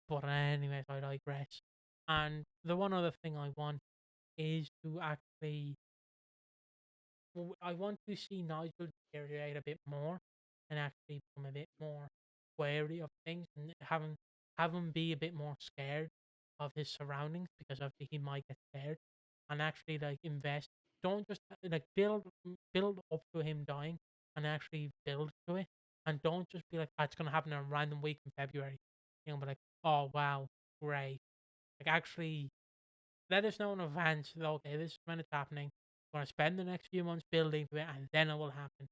Speaker 1: But anyways, I digress. And the one other thing I want is to actually, I want to see Nigel deteriorate a bit more and actually become a bit more wary of things and have him be a bit more scared of his surroundings, because obviously he might get scared, and actually like invest. Don't just like build up to him dying, and actually build to it, and don't just be like, "Ah, it's gonna happen in a random week in February." But like, oh wow, great. Like actually let us know in advance that, okay, this is when it's happening. We're gonna spend the next few months building to it, and then it will happen.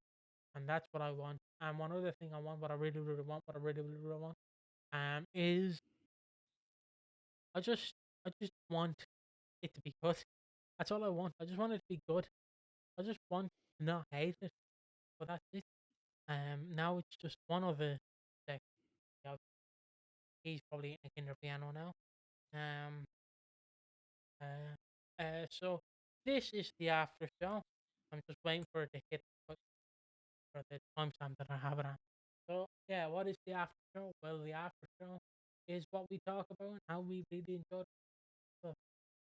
Speaker 1: And that's what I want. And one other thing I want, what I really, really want, what I really, really, really want, is I just, I just want it to be good. That's all I want. I just want it to be good. I just want to not hate it. But that's it. Now it's just one of the sex. He's probably in a kinder piano now. Um, so this is the after show. I'm just waiting for it to hit for the timestamp that I have it on. So yeah, what is the after show? Well, the after show is what we talk about and how we really enjoy it. So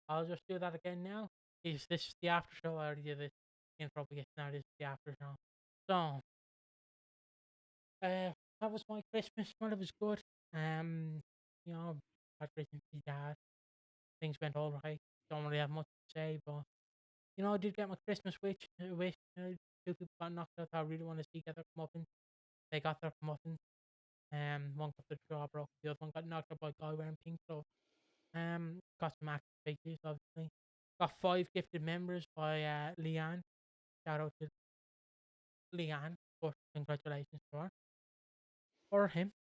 Speaker 1: I'll just do that again now. Is this the after show? I already did it. intro we get now. This is the after show. So, that was my Christmas. Well, it was good. You know, had Christmas with my dad. Things went all right. Don't really have much to say, but I did get my Christmas wish. Two people got knocked out. I really want to see get their comeuppance. They got their comeuppance. One got the jaw broke. The other one got knocked out by a guy wearing pink. So, got some action figures, obviously. Got 5 gifted members by Leanne. Shout out to Leanne, but congratulations to her or him,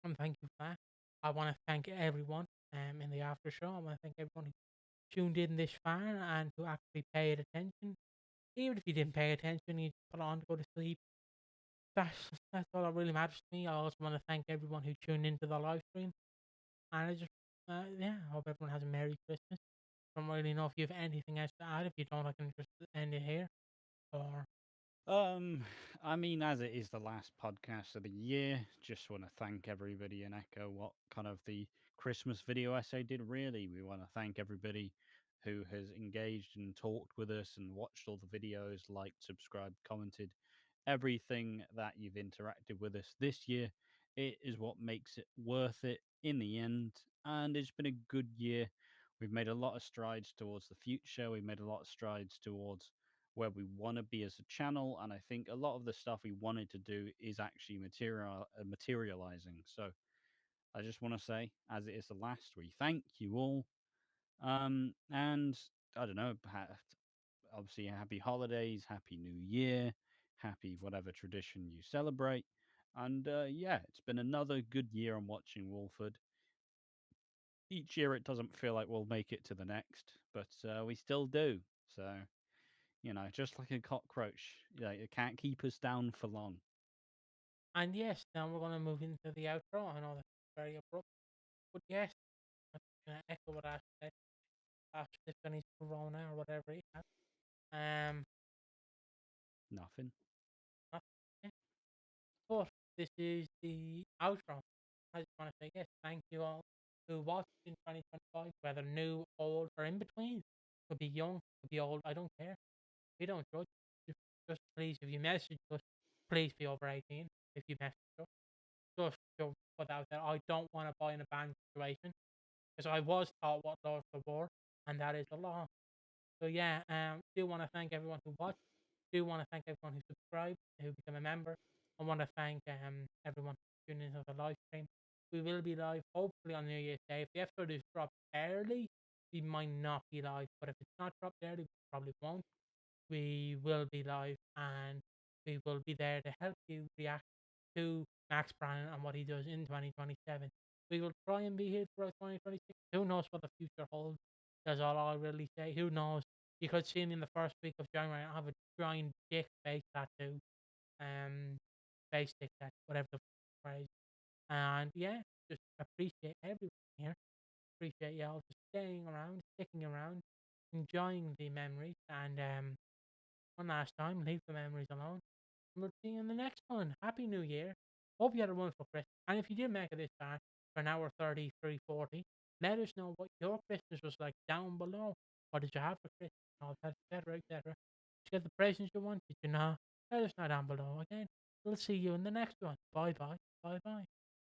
Speaker 1: and thank you for that. I want to thank everyone in the after show. I want to thank everyone who tuned in this far and who actually paid attention. Even if you didn't pay attention, you just put on to go to sleep. That's all that really matters to me. I also want to thank everyone who tuned into the live stream, and I just I hope everyone has a Merry Christmas. I don't really know if you have anything else to add. If you don't, I can just end it here. Or
Speaker 2: I mean, as it is the last podcast of the year, just want to thank everybody and echo what kind of the Christmas video essay did. Really, we want to thank everybody who has engaged and talked with us and watched all the videos, liked, subscribed, commented, everything that you've interacted with us this year. It is what makes it worth it in the end, and it's been a good year. We've made a lot of strides towards the future. We've made a lot of strides towards where we want to be as a channel, and I think a lot of the stuff we wanted to do is actually materializing. So I just want to say, as it is the last, we thank you all, and I don't know, obviously happy holidays, happy New Year, happy whatever tradition you celebrate, and yeah, it's been another good year on watching Walford. Each year it doesn't feel like we'll make it to the next, but we still do. So just like a cockroach, it can't keep us down for long.
Speaker 1: and yes, now we're gonna move into the outro. I know that's very abrupt, but yes, I'm gonna echo what Ash said. Ash slipped his corona or whatever he had. Um,
Speaker 2: Nothing.
Speaker 1: not, yeah. But this is the outro. I just want to say yes, thank you all who watched in 2025, whether new, old, or in between. Could be young, could be old. I don't care. We don't judge. Just please, if you message us, please be over 18. If you message us, just to put out there, I don't want to buy in a band situation because I was taught what law is the war, and that is the law. So yeah, do want to thank everyone who watched. Do want to thank everyone who subscribed, who became a member. I want to thank everyone who tuned into the live stream. We will be live hopefully on New Year's Day. If the episode is dropped early, we might not be live. But if it's not dropped early, we probably won't. We will be live and we will be there to help you react to Max Brannan and what he does in 2027. We will try and be here throughout 2026. Who knows what the future holds? That's all I'll really say. Who knows? You could see me in the first week of January. I have a giant dick face tattoo. Face dick tattoo, whatever the phrase. And yeah, just appreciate everyone here. Appreciate y'all just staying around, sticking around, enjoying the memories, and one last time, leave the memories alone. And we'll see you in the next one. Happy New Year. Hope you had a wonderful Christmas. And if you did make it this far for an hour 33, 40, let us know what your Christmas was like down below. What did you have for Christmas? All that, etc., etc. Did you get the presents you want? Did you not? Let us know down below. Again, we'll see you in the next one. Bye bye. Bye bye.